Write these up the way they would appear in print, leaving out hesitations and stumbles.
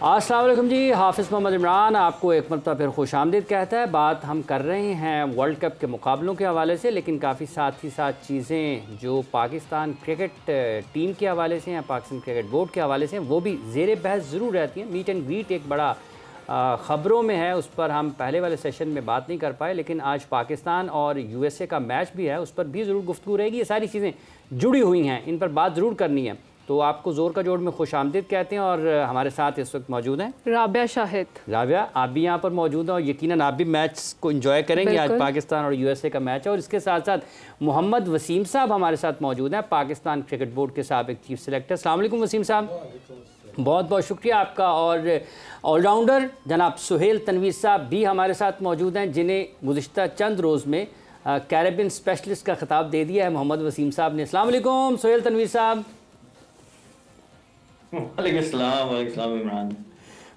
अस्सलाम वालेकुम जी, हाफिज़ मोहम्मद इमरान आपको एक मरतबा फिर खुशामदीद कहता है। बात हम कर रहे हैं वर्ल्ड कप के मुकाबलों के हवाले से, लेकिन काफ़ी साथ ही साथ चीज़ें जो पाकिस्तान क्रिकेट टीम के हवाले से या पाकिस्तान क्रिकेट बोर्ड के हवाले से वो भी ज़ेर बहस ज़रूर रहती हैं। मीट एंड ग्रीट एक बड़ा ख़बरों में है, उस पर हम पहले वाले सेशन में बात नहीं कर पाए, लेकिन आज पाकिस्तान और USA का मैच भी है, उस पर भी ज़रूर गुफ्तगू रहेगी। ये सारी चीज़ें जुड़ी हुई हैं, इन पर बात ज़रूर करनी है। तो आपको ज़ोर का जोड़ में खुशामदीद कहते हैं और हमारे साथ इस वक्त मौजूद हैं राबिया शाहिद। राबिया, आप भी यहाँ पर मौजूद हैं और यकीनन आप भी मैच को एंजॉय करेंगे। आज पाकिस्तान और USA का मैच है और इसके साथ साथ मोहम्मद वसीम साहब हमारे साथ मौजूद हैं, पाकिस्तान क्रिकेट बोर्ड के साबिक चीफ सेलेक्टर। अस्सलाम वालेकुम वसीम साहब, बहुत बहुत शुक्रिया आपका। और ऑलराउंडर जनाब सुहेल तनवीर साहब भी हमारे साथ मौजूद हैं, जिन्हें गुज़िश्ता चंद रोज़ में कैरेबियन स्पेशलिस्ट का खिताब दे दिया है मोहम्मद वसीम साहब ने। अस्सलाम वालेकुम सुहेल तनवीर साहब। वालेकुम अस्सलाम इमरान,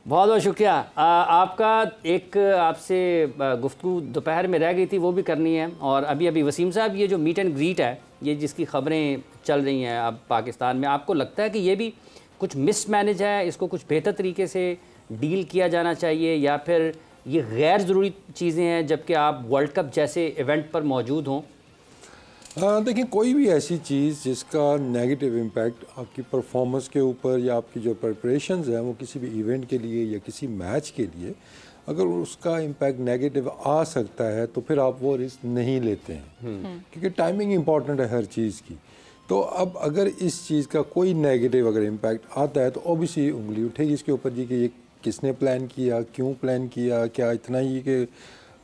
बहुत बहुत शुक्रिया आपका। एक आपसे गुफ्तगू दोपहर में रह गई थी, वो भी करनी है। और अभी वसीम साहब, ये जो मीट एंड ग्रीट है, ये जिसकी ख़बरें चल रही हैं अब पाकिस्तान में, आपको लगता है कि ये भी कुछ मिसमैनेज है, इसको कुछ बेहतर तरीके से डील किया जाना चाहिए, या फिर ये गैर ज़रूरी चीज़ें हैं जबकि आप वर्ल्ड कप जैसे इवेंट पर मौजूद हों? देखिए, कोई भी ऐसी चीज़ जिसका नेगेटिव इम्पैक्ट आपकी परफॉर्मेंस के ऊपर या आपकी जो प्रिपरेशंस हैं वो किसी भी इवेंट के लिए या किसी मैच के लिए, अगर उसका इम्पैक्ट नेगेटिव आ सकता है तो फिर आप वो रिस्क नहीं लेते हैं, क्योंकि टाइमिंग इम्पॉर्टेंट है हर चीज़ की। तो अब अगर इस चीज़ का कोई नेगेटिव अगर इम्पैक्ट आता है तो ऑब्वियसली उंगली उठेगी इसके ऊपर जी कि ये किसने प्लान किया, क्यों प्लान किया, क्या इतना ही कि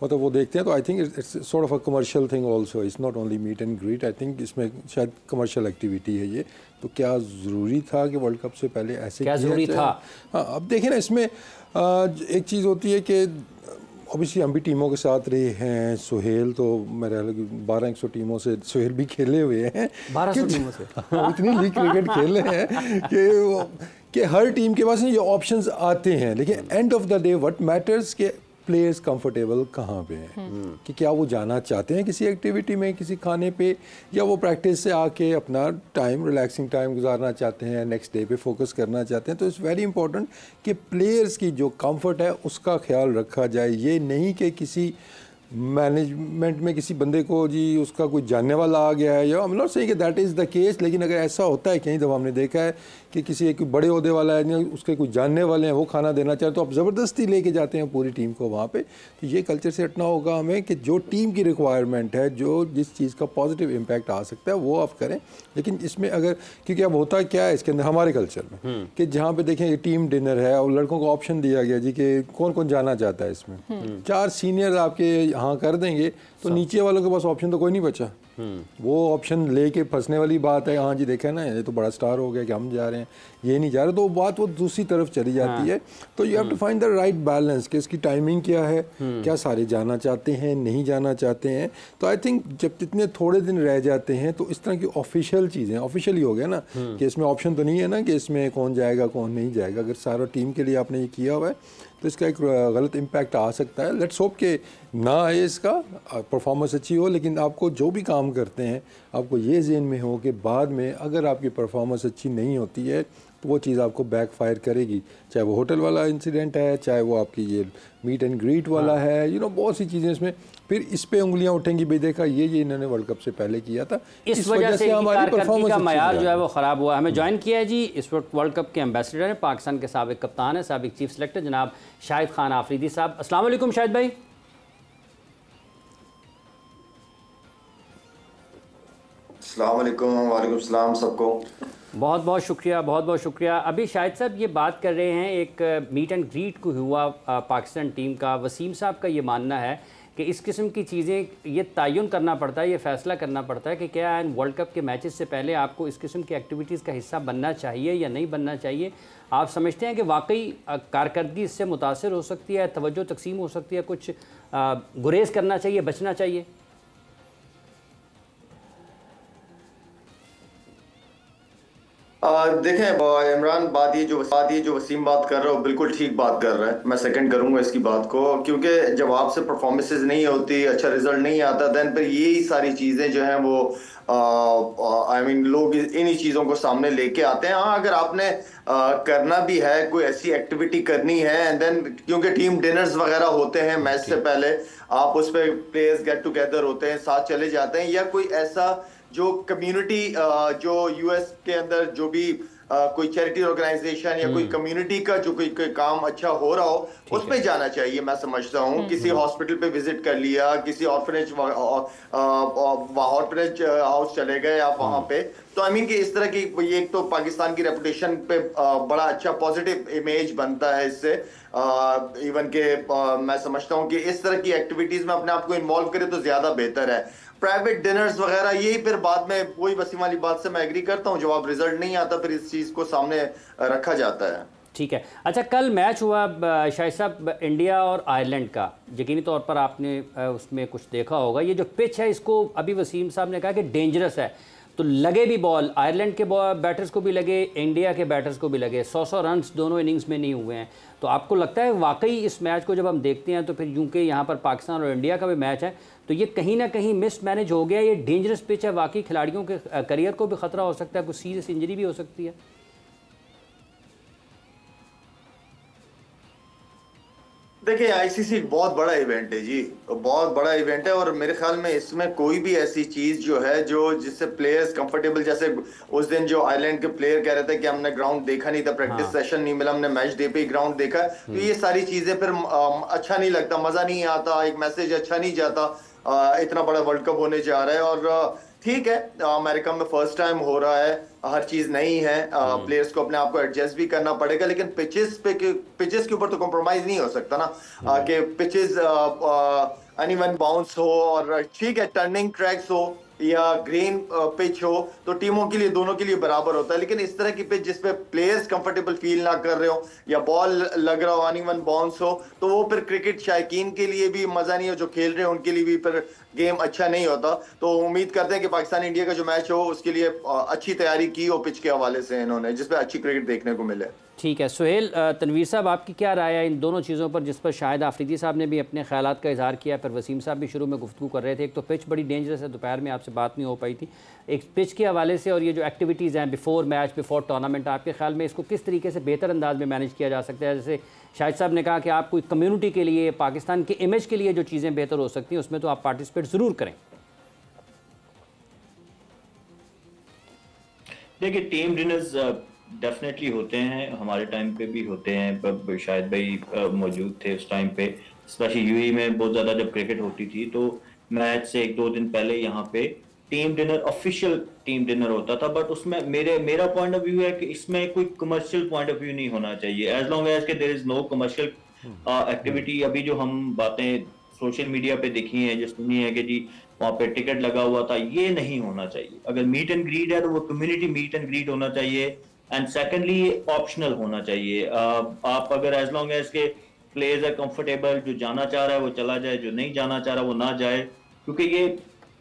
मतलब वो देखते हैं। तो I think it's sort of a commercial thing also, it's not only meet and greet. I think इसमें शायद कमर्शियल एक्टिविटी है ये। तो क्या ज़रूरी था कि वर्ल्ड कप से पहले ऐसे क्या ज़रूरी था? हाँ, अब देखें ना, इसमें एक चीज़ होती है कि ऑब्वियसली हम भी टीमों के साथ रहे हैं। सुहेल तो मेरे 1200 टीमों से सुहेल भी खेले हुए हैं, 1200 टीमों से इतनी लीग क्रिकेट खेले हैं कि हर टीम के पास ये ऑप्शंस आते हैं। लेकिन end of the day what matters के प्लेयर्स कंफर्टेबल कहाँ पे हैं, कि क्या वो जाना चाहते हैं किसी एक्टिविटी में, किसी खाने पे, या वो प्रैक्टिस से आके अपना टाइम, रिलैक्सिंग टाइम गुजारना चाहते हैं, नेक्स्ट डे पे फोकस करना चाहते हैं। तो इट्स वेरी इंपॉर्टेंट कि प्लेयर्स की जो कंफर्ट है उसका ख्याल रखा जाए। ये नहीं कि किसी मैनेजमेंट में किसी बंदे को जी उसका कोई जानने वाला आ गया है, या आई एम नॉट सेइंग कि दैट इज़ द केस, लेकिन अगर ऐसा होता है कई दफ़ा हमने देखा है कि किसी एक बड़े ओहदे वाला है, उसके कोई जानने वाले हैं, वो खाना देना चाहते तो आप ज़बरदस्ती लेके जाते हैं पूरी टीम को वहाँ पे। तो ये कल्चर से हटना होगा हमें कि जो टीम की रिक्वायरमेंट है, जो जिस चीज़ का पॉजिटिव इम्पैक्ट आ सकता है वो आप करें। लेकिन इसमें अगर, क्योंकि अब होता क्या है इसके अंदर हमारे कल्चर में कि जहाँ पे देखें टीम डिनर है और लड़कों को ऑप्शन दिया गया जी कि कौन कौन जाना चाहता है इसमें, 4 सीनियर आपके यहाँ कर देंगे तो नीचे वालों के पास ऑप्शन तो कोई नहीं बचा। वो ऑप्शन लेके फंसने वाली बात है। हाँ जी, देखा है ना, ये तो बड़ा स्टार हो गया कि हम जा रहे हैं, ये नहीं जा रहे, तो बात वो दूसरी तरफ चली जाती है। तो you have to find the right balance कि इसकी टाइमिंग क्या है, क्या सारे जाना चाहते हैं, नहीं जाना चाहते हैं। तो आई थिंक जब इतने थोड़े दिन रह जाते हैं तो इस तरह की ऑफिशियल चीज़ें, ऑफिशियली हो गया ना कि इसमें ऑप्शन तो नहीं है ना कि इसमें कौन जाएगा कौन नहीं जाएगा। अगर सारा टीम के लिए आपने ये किया हुआ है तो इसका एक गलत इम्पैक्ट आ सकता है। लेट्स होप कि ना आए, इसका परफॉर्मेंस अच्छी हो। लेकिन आपको जो भी काम करते हैं आपको ये ज़हन में हो कि बाद में अगर आपकी परफॉर्मेंस अच्छी नहीं होती है तो वो चीज़ आपको बैकफायर करेगी। चाहे वो होटल वाला इंसिडेंट है, चाहे वो आपकी ये मीट एंड ग्रीट वाला है, यू नो बहुत सी चीज़ें इसमें फिर इस पे उंगलियां उठेंगी, भाई देखा ये इन्होंने वर्ल्ड कप से पहले किया था, इस वजह से हमारी परफॉर्मेंस का मयार जो है वो ख़राब हुआ। हमें ज्वाइन किया है जी इस वक्त वर्ल्ड कप के एम्बेसडर हैं, पाकिस्तान के साबिक कप्तान हैं, साबिक चीफ सेलेक्टर जनाब शाहिद खान आफरीदी साहब। अस्सलाम वालेकुम शाहिद भाई। अस्सलाम वालेकुम। वालेकुम सलाम सबको। बहुत बहुत शुक्रिया, बहुत बहुत शुक्रिया। अभी शाहिद साहब ये बात कर रहे हैं एक मीट एंड ग्रीट को हुआ पाकिस्तान टीम का। वसीम साहब का ये मानना है कि इस किस्म की चीज़ें ये तयन करना पड़ता है, ये फ़ैसला करना पड़ता है कि क्या इन वर्ल्ड कप के मैचेस से पहले आपको इस किस्म की एक्टिविटीज़ का हिस्सा बनना चाहिए या नहीं बनना चाहिए। आप समझते हैं कि वाकई कारकर्दगी इससे मुतासर हो सकती है, तवज्जो तकसीम हो सकती है, कुछ गुरेज करना चाहिए, बचना चाहिए? देखें इमरान, बात ये जो वसीम बात कर रहा हो बिल्कुल ठीक बात कर रहा है। मैं सेकंड करूंगा इसकी बात को, क्योंकि जब आपसे परफॉर्मेंसेस नहीं होती, अच्छा रिजल्ट नहीं आता, देन फिर यही सारी चीज़ें जो हैं वो लोग इन्हीं चीज़ों को सामने लेके आते हैं। हाँ, अगर आपने करना भी है, कोई ऐसी एक्टिविटी करनी है, एंड देन क्योंकि टीम डिनर्स वगैरह होते हैं मैच से पहले, आप उस पर प्लेयर्स गेट टुगेदर होते हैं, साथ चले जाते हैं, या कोई ऐसा जो कम्युनिटी जो यूएस के अंदर जो भी कोई चैरिटी ऑर्गेनाइजेशन या कोई कम्युनिटी का जो कोई काम अच्छा हो रहा हो, उस पे जाना चाहिए। मैं समझता हूँ किसी हॉस्पिटल पे विजिट कर लिया, किसी ऑर्फनेज हाउस चले गए आप वहां पे, तो आई मीन कि इस तरह की ये एक तो पाकिस्तान की रेपुटेशन पे बड़ा अच्छा पॉजिटिव इमेज बनता है इससे। इवन के मैं समझता हूँ कि इस तरह की एक्टिविटीज में अपने आप को इन्वॉल्व करे तो ज्यादा बेहतर है। प्राइवेट डिनर्स वगैरह यही फिर बाद में, वही वसीम वाली बात से मैं एग्री करता हूँ, जब आप रिजल्ट नहीं आता फिर इस चीज को सामने रखा जाता है। ठीक है। अच्छा, कल मैच हुआ शाहिद साहब, इंडिया और आयरलैंड का। यकीनी तौर पर आपने उसमें कुछ देखा होगा। ये जो पिच है, इसको अभी वसीम साहब ने कहा कि डेंजरस है, तो लगे भी बॉल, आयरलैंड के बैटर्स को भी लगे, इंडिया के बैटर्स को भी लगे, 100 रन्स दोनों इनिंग्स में नहीं हुए हैं। तो आपको लगता है वाकई इस मैच को जब हम देखते हैं तो फिर यूँ कि यहाँ पर पाकिस्तान और इंडिया का भी मैच है, तो ये कहीं ना कहीं मिस मैनेज हो गया, ये डेंजरस पिच है, वाकई खिलाड़ियों के करियर को भी ख़तरा हो सकता है, कुछ सीरियस इंजरी भी हो सकती है? देखिए, आईसीसी बहुत बड़ा इवेंट है जी, बहुत बड़ा इवेंट है, और मेरे ख्याल में इसमें कोई भी ऐसी चीज जो है जो जिससे प्लेयर्स कंफर्टेबल, जैसे उस दिन जो आयरलैंड के प्लेयर कह रहे थे कि हमने ग्राउंड देखा नहीं था, प्रैक्टिस सेशन नहीं मिला, हमने मैच डे पे ही ग्राउंड देखा, तो ये सारी चीजें फिर अच्छा नहीं लगता, मजा नहीं आता, एक मैसेज अच्छा नहीं जाता। इतना बड़ा वर्ल्ड कप होने जा रहा है, और ठीक है, अमेरिका में फर्स्ट टाइम हो रहा है, हर चीज नहीं है, प्लेयर्स को अपने आप को एडजस्ट भी करना पड़ेगा, लेकिन पिचेस के ऊपर तो कॉम्प्रोमाइज नहीं हो सकता ना, कि पिचेस अनइवन बाउंस हो, और ठीक है टर्निंग ट्रैक्स हो या ग्रीन पिच हो, तो टीमों के लिए, दोनों के लिए बराबर होता है। लेकिन इस तरह की पिच जिसपे प्लेयर्स कंफर्टेबल फील ना कर रहे हो, या बॉल लग रहा हो, अनइवन बाउंस हो, तो वो फिर क्रिकेट शायकीन के लिए भी मजा नहीं हो, जो खेल रहे हैं उनके लिए भी फिर गेम अच्छा नहीं होता। तो उम्मीद करते हैं कि पाकिस्तान इंडिया का जो मैच हो उसके लिए अच्छी तैयारी की हो पिच के हवाले से इन्होंने, जिसपे अच्छी क्रिकेट देखने को मिले। ठीक है। सुहेल, तनवीर साहब, आपकी क्या राय है इन दोनों चीज़ों पर, जिस पर शाहिद आफरीदी साहब ने भी अपने ख्यालात का इजहार किया, फिर वसीम साहब भी शुरू में गुफ्तगू कर रहे थे। एक तो पिच बड़ी डेंजरस है, दोपहर में आपसे बात नहीं हो पाई थी, एक पिच के हवाले से, और ये जो एक्टिविटीज़ हैं बिफोर मैच, बिफोर टूर्नामेंट, आपके ख्याल में इसको किस तरीके से बेहतर अंदाज में मैनेज किया जा सकता है? जैसे शाहिद साहब ने कहा कि आप कोई कम्यूनिटी के लिए, पाकिस्तान के इमेज के लिए जो चीज़ें बेहतर हो सकती हैं उसमें तो आप पार्टिसिपेट ज़रूर करें। देखिए, टीम डिनर्स डेफिनेटली होते हैं, हमारे टाइम पे भी होते हैं, शायद भाई मौजूद थे उस टाइम पे, स्पेशली यूएई में बहुत ज़्यादा जब क्रिकेट होती थी, तो मैच से 1-2 दिन पहले यहाँ पे team dinner, official team dinner होता था, बट उसमें मेरा पॉइंट ऑफ व्यू है कि इसमें कोई कमर्शियल पॉइंट ऑफ व्यू नहीं होना चाहिए, एज लॉन्ग एज के there is no commercial activity. अभी जो हम बातें सोशल मीडिया पे देखी हैं, जो सुनी है कि जी वहाँ पे टिकट लगा हुआ था, ये नहीं होना चाहिए। अगर मीट एंड ग्रीट है तो वो कम्युनिटी मीट एंड ग्रीट होना चाहिए, एंड सेकेंडली ये ऑप्शनल होना चाहिए। आप अगर एज लॉन्ग एज के प्लेयर्स है कंफर्टेबल, जो जाना चाह रहा है वो चला जाए, जो नहीं जाना चाह रहा वो ना जाए, क्योंकि ये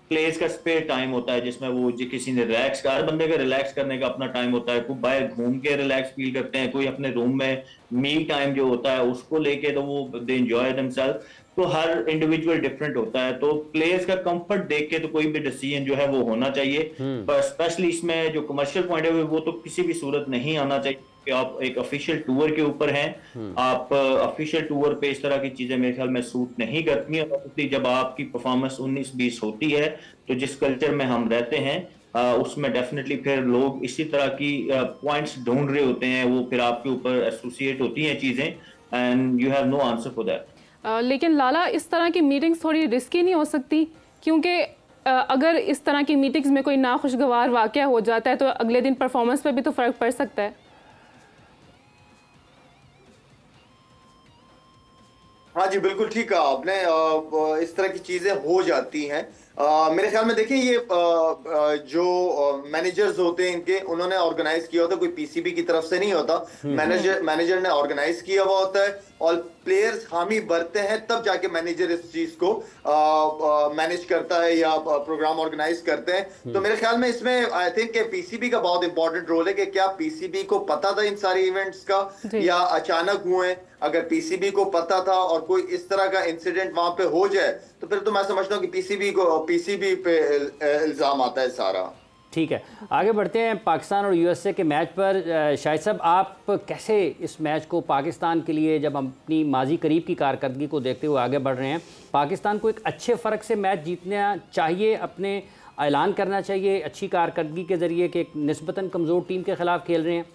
प्लेयर्स का स्पेयर टाइम होता है जिसमें वो किसी ने रिलैक्स, हर बंदे का रिलैक्स करने का अपना टाइम होता है, कोई बाहर घूम के रिलैक्स फील करते हैं, कोई अपने रूम में मी टाइम जो होता है उसको लेके, तो वो दे एंजॉय देमसेल्फ। तो हर इंडिविजुअल डिफरेंट होता है, तो प्लेयर्स का कंफर्ट देख के तो कोई भी डिसीजन जो है वो होना चाहिए, पर स्पेशली इसमें जो कमर्शियल पॉइंट है वो तो किसी भी सूरत नहीं आना चाहिए कि आप एक ऑफिशियल टूर के ऊपर हैं। आप ऑफिशियल टूर पे इस तरह की चीजें मेरे ख्याल में सूट नहीं करती हैं, और जब आपकी परफॉर्मेंस 19-20 होती है तो जिस कल्चर में हम रहते हैं उसमें डेफिनेटली फिर लोग इसी तरह की पॉइंट्स ढूंढ रहे होते हैं, वो फिर आपके ऊपर एसोसिएट होती हैं चीजें, and you have no answer for that. लेकिन लाला, इस तरह की मीटिंग्स थोड़ी रिस्की नहीं हो सकती? क्योंकि अगर इस तरह की मीटिंग्स में कोई नाखुशगवार वाकया हो जाता है तो अगले दिन परफॉर्मेंस पे भी तो फर्क पड़ सकता है। हाँ जी, बिल्कुल ठीक कहा आपने। इस तरह की चीजें हो जाती हैं, मेरे ख्याल में देखिए ये जो मैनेजर्स होते हैं इनके, उन्होंने ऑर्गेनाइज किया होता है, कोई पीसीबी की तरफ से नहीं होता। मैनेजर ने ऑर्गेनाइज किया हुआ होता है और प्लेयर्स हामी भरते हैं, तब जाके मैनेजर इस चीज को मैनेज करता है या प्रोग्राम ऑर्गेनाइज करते हैं। तो मेरे ख्याल में इसमें आई थिंक पीसीबी का बहुत इंपॉर्टेंट रोल है कि क्या पीसीबी को पता था इन सारे इवेंट्स का या अचानक हुए। अगर पीसीबी को पता था और कोई इस तरह का इंसिडेंट वहां पे हो जाए तो फिर तो मैं समझता हूँ कि पीसीबी पे इल्जाम आता है सारा। ठीक है, आगे बढ़ते हैं पाकिस्तान और यूएसए के मैच पर। शाहिद साहब, आप कैसे इस मैच को पाकिस्तान के लिए, जब हम अपनी माजी करीब की कारकर्दगी को देखते हुए आगे बढ़ रहे हैं, पाकिस्तान को एक अच्छे फ़र्क से मैच जीतना चाहिए, अपने ऐलान करना चाहिए अच्छी कारकर्दगी के ज़रिए कि एक निस्बतन कमज़ोर टीम के ख़िलाफ़ खेल रहे हैं?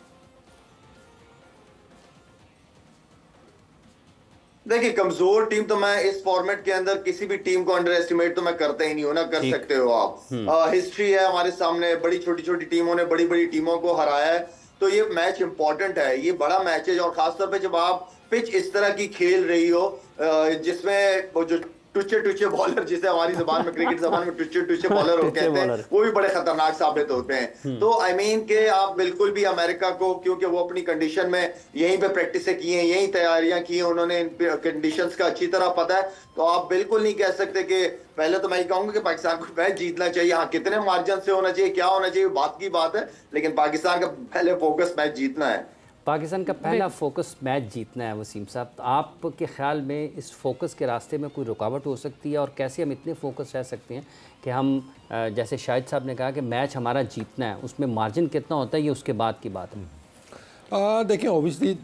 देखिए, कमजोर टीम तो मैं इस फॉर्मेट के अंदर किसी भी टीम को अंडर एस्टिमेट तो मैं करता ही नहीं हूं ना, कर सकते हो आप। हिस्ट्री है हमारे सामने, बड़ी छोटी छोटी टीमों ने बड़ी बड़ी टीमों को हराया है, तो ये मैच इंपॉर्टेंट है, ये बड़ा मैच है। और खासतौर पे जब आप पिच इस तरह की खेल रही हो जिसमें वो जो टुच्चे बॉलर, जिसे हमारी ज़बान में, क्रिकेट ज़बान में टुच्चे बॉलर कहते हैं, वो भी बड़े खतरनाक साबित होते हैं। तो आई मीन के आप बिल्कुल भी अमेरिका को, क्योंकि वो अपनी कंडीशन में यहीं पे प्रैक्टिस की हैं, यहीं तैयारियां की हैं, उन्होंने इन कंडीशंस का अच्छी तरह पता है, तो आप बिल्कुल नहीं कह सकते कि पहले तो मैं ये कहूंगा कि पाकिस्तान को मैच जीतना चाहिए। हाँ, कितने मार्जिन से होना चाहिए, क्या होना चाहिए, बात की बात है, लेकिन पाकिस्तान का पहले फोकस मैच जीतना है। पाकिस्तान का पहला फोकस मैच जीतना है। वसीम साहब, आपके ख्याल में इस फोकस के रास्ते में कोई रुकावट हो सकती है, और कैसे हम इतने फोकस रह सकते हैं कि हम, जैसे शाहिद साहब ने कहा कि मैच हमारा जीतना है, उसमें मार्जिन कितना होता है, ये उसके बाद की बात है? देखिए, ऑब्वियसली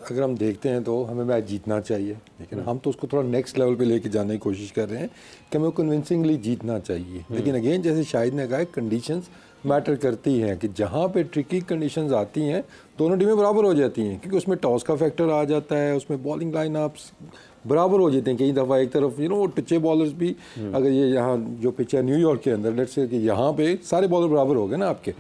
अगर हम देखते हैं तो हमें मैच जीतना चाहिए, लेकिन हम तो उसको थोड़ा नेक्स्ट लेवल पे लेके जाने की कोशिश कर रहे हैं कि हमें कन्विंसिंगली जीतना चाहिए। लेकिन अगेन, जैसे शाहिद ने कहा, कंडीशंस मैटर करती हैं कि जहाँ पे ट्रिकी कंडीशंस आती हैं दोनों टीमें बराबर हो जाती हैं, क्योंकि उसमें टॉस का फैक्टर आ जाता है, उसमें बॉलिंग लाइनअप्स बराबर हो जाते हैं। कई दफ़ा एक तरफ वो टुच्चे बॉलर्स भी, अगर ये यहाँ जो पिच है न्यूयॉर्क के अंदर, लेट्स से कि यहाँ पे सारे बॉलर बराबर हो गए ना आपके,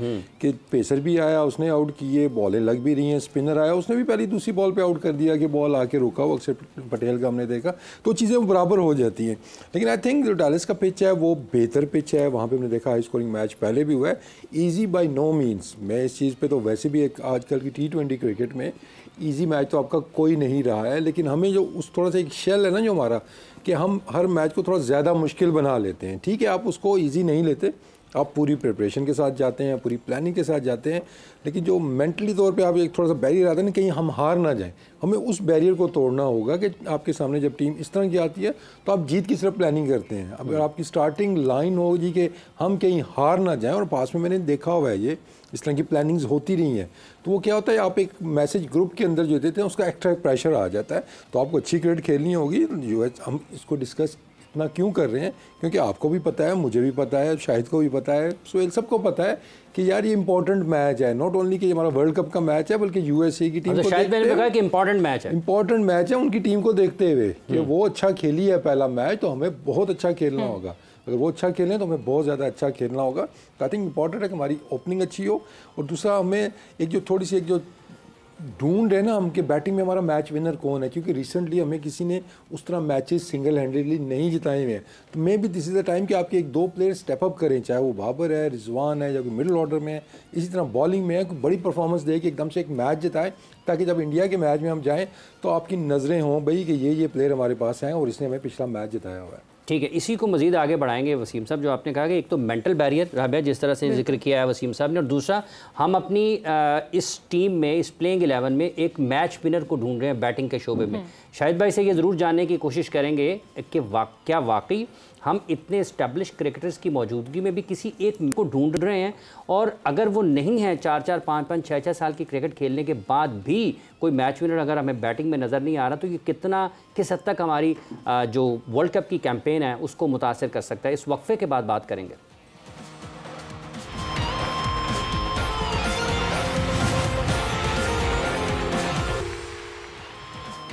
कि पेसर भी आया उसने आउट किए, बॉलें लग भी रही हैं, स्पिनर आया उसने भी पहली दूसरी बॉल पे आउट कर दिया कि बॉल आके रुका, वो अक्षर पटेल का हमने देखा, तो चीज़ें बराबर हो जाती हैं। लेकिन आई थिंक जो डालस का पिच है वो बेहतर पिच है, वहाँ पर हमने देखा हाई स्कोरिंग मैच पहले भी हुआ है। ईजी बाई नो मीन्स, मैं इस चीज़ पर तो वैसे भी एक आजकल की T20 क्रिकेट में इजी मैच तो आपका कोई नहीं रहा है, लेकिन हमें जो उस थोड़ा सा एक शेल है ना जो हमारा, कि हम हर मैच को थोड़ा ज़्यादा मुश्किल बना लेते हैं। ठीक है, आप उसको इजी नहीं लेते, आप पूरी प्रिपरेशन के साथ जाते हैं, पूरी प्लानिंग के साथ जाते हैं, लेकिन जो मेंटली तौर पे आप एक थोड़ा सा बैरियर आता है ना, कहीं हम हार ना जाएं, हमें उस बैरियर को तोड़ना होगा कि आपके सामने जब टीम इस तरह की आती है तो आप जीत की सिर्फ प्लानिंग करते हैं। अगर आपकी स्टार्टिंग लाइन होगी कि हम कहीं हार ना जाएं, और पास में मैंने देखा हुआ है ये इस तरह की प्लानिंग्स होती रही हैं, तो वो क्या होता है, आप एक मैसेज ग्रुप के अंदर जो देते हैं उसका एक्स्ट्रा प्रेशर आ जाता है। तो आपको अच्छी क्रिकेट खेलनी होगी। हम इसको डिस्कस इतना क्यों कर रहे हैं, क्योंकि आपको भी पता है, मुझे भी पता है, शाहिद को भी पता है, सोहेल सबको पता है कि यार ये इंपॉर्टेंट मैच है। नॉट ओनली कि हमारा वर्ल्ड कप का मैच है, बल्कि यूएसए की टीम को शायद मैंने कहा कि इंपॉर्टेंट मैच है, इंपॉर्टेंट मैच है उनकी टीम को देखते हुए कि वो अच्छा खेली है पहला मैच, तो हमें बहुत अच्छा खेलना होगा। अगर वो अच्छा खेलें तो हमें बहुत ज़्यादा अच्छा खेलना होगा। तो आई थिंक इंपॉर्टेंट है कि हमारी ओपनिंग अच्छी हो, और दूसरा हमें एक जो थोड़ी सी एक जो ढूंढ रहे ना हम कि बैटिंग में हमारा मैच विनर कौन है, क्योंकि रिसेंटली हमें किसी ने उस तरह मैचेस सिंगल हैंडेडली नहीं जिताए हुए हैं। तो may be this is the time कि आपके एक दो प्लेयर स्टेप अप करें, चाहे वो बाबर है, रिजवान है, या कोई मिडिल ऑर्डर में है, इसी तरह बॉलिंग में है, कोई बड़ी परफॉर्मेंस दे कि एकदम से एक मैच जिताए, ताकि जब इंडिया के मैच में हम जाएँ तो आपकी नज़रें हों भाई कि ये प्लेयर हमारे पास हैं और इसने हमें पिछला मैच जिताया हुआ है। ठीक है, इसी को मज़ीद आगे बढ़ाएंगे वसीम साहब। जो आपने कहा कि एक तो मेंटल बैरियर राबिया जिस तरह से जिक्र किया है वसीम साहब ने, और दूसरा हम अपनी इस टीम में, इस प्लेइंग 11 में एक मैच विनर को ढूंढ रहे हैं बैटिंग के शोबे में। शाहिद भाई से ये ज़रूर जानने की कोशिश करेंगे कि क्या वाकई हम इतने इस्टेब्लिश क्रिकेटर्स की मौजूदगी में भी किसी एक को ढूंढ रहे हैं, और अगर वो नहीं है 4-4, 5-5, 6-6 साल की क्रिकेट खेलने के बाद भी कोई मैच विनर अगर हमें बैटिंग में नज़र नहीं आ रहा, तो ये किस हद तक हमारी जो वर्ल्ड कप की कैंपेन है उसको मुतासर कर सकता है। इस वक्फे के बाद बात करेंगे।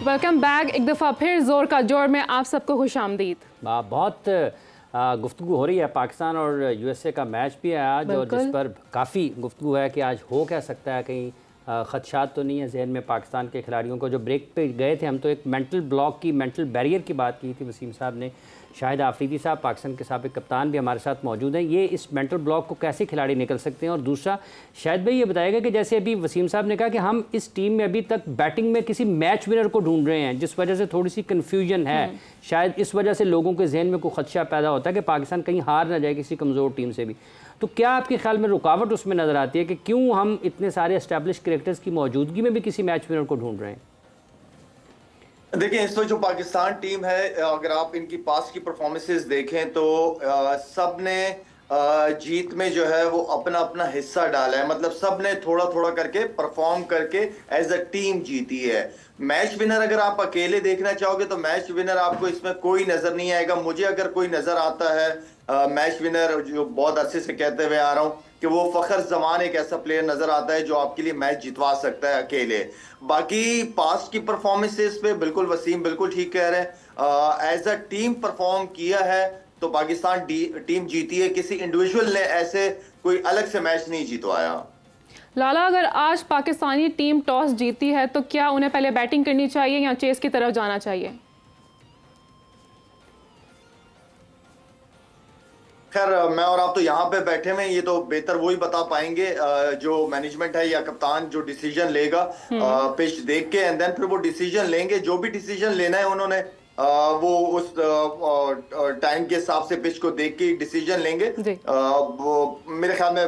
वेलकम बैक, एक दफ़ा फिर ज़ोर का जोर में आप सबको खुशामदीद। बहुत गुफ्तगू हो रही है, पाकिस्तान और यूएसए का मैच भी है आज, और जिस पर काफ़ी गुफ्तगू है कि आज हो क्या सकता है, कहीं खदशात तो नहीं है जहन में पाकिस्तान के खिलाड़ियों को। जो ब्रेक पे गए थे हम, तो एक मेंटल ब्लॉक की, मेंटल बैरियर की बात की थी वसीम साहब ने, शाहिद आफरीदी साहब पाकिस्तान के साबिक कप्तान भी हमारे साथ मौजूद हैं। ये इस मेंटल ब्लॉक को कैसे खिलाड़ी निकल सकते हैं? और दूसरा, शाहिद भाई ये बताएगा कि जैसे अभी वसीम साहब ने कहा कि हम इस टीम में अभी तक बैटिंग में किसी मैच विनर को ढूंढ रहे हैं, जिस वजह से थोड़ी सी कन्फ्यूजन है, शायद इस वजह से लोगों के जहन में कोई खदशा पैदा होता है कि पाकिस्तान कहीं हार ना जाए किसी कमज़ोर टीम से भी। तो क्या आपके ख्याल में रुकावट उसमें नज़र आती है कि क्यों हम इतने सारे एस्टैब्लिश क्रिकेटर्स की मौजूदगी में भी किसी मैच विनर को ढूंढ रहे हैं? देखिए, इस वक्त जो पाकिस्तान टीम है, अगर आप इनकी पास की परफॉर्मेंसेस देखें तो सब ने जीत में जो है वो अपना अपना हिस्सा डाला है। मतलब सब ने थोड़ा थोड़ा करके परफॉर्म करके एज अ टीम जीती है। मैच विनर अगर आप अकेले देखना चाहोगे तो मैच विनर आपको इसमें कोई नजर नहीं आएगा। मुझे अगर कोई नजर आता है मैच विनर, जो बहुत अच्छे से कहते हुए आ रहा हूँ, कि वो फखर जमान एक ऐसा प्लेयर नजर आता है जो आपके लिए मैच जितवा सकता है अकेले। बाकी पास की परफॉर्मेंसेस पे बिल्कुल वसीम बिल्कुल ठीक कह रहे हैं। एज अ टीम परफॉर्म किया है तो पाकिस्तान टीम जीती है, किसी इंडिविजुअल ने ऐसे कोई अलग से मैच नहीं जितवाया। लाला, अगर आज पाकिस्तानी टीम टॉस जीती है तो क्या उन्हें पहले बैटिंग करनी चाहिए या चेस की तरफ जाना चाहिए? खैर, मैं और आप तो यहाँ पे बैठे हुए हैं, ये तो बेहतर वही बता पाएंगे जो मैनेजमेंट है या कप्तान जो डिसीजन लेगा पिच देख के, एंड देन फिर वो डिसीजन लेंगे। जो भी डिसीजन लेना है उन्होंने वो उस टाइम के हिसाब से पिच को देख के डिसीजन लेंगे। वो मेरे ख्याल में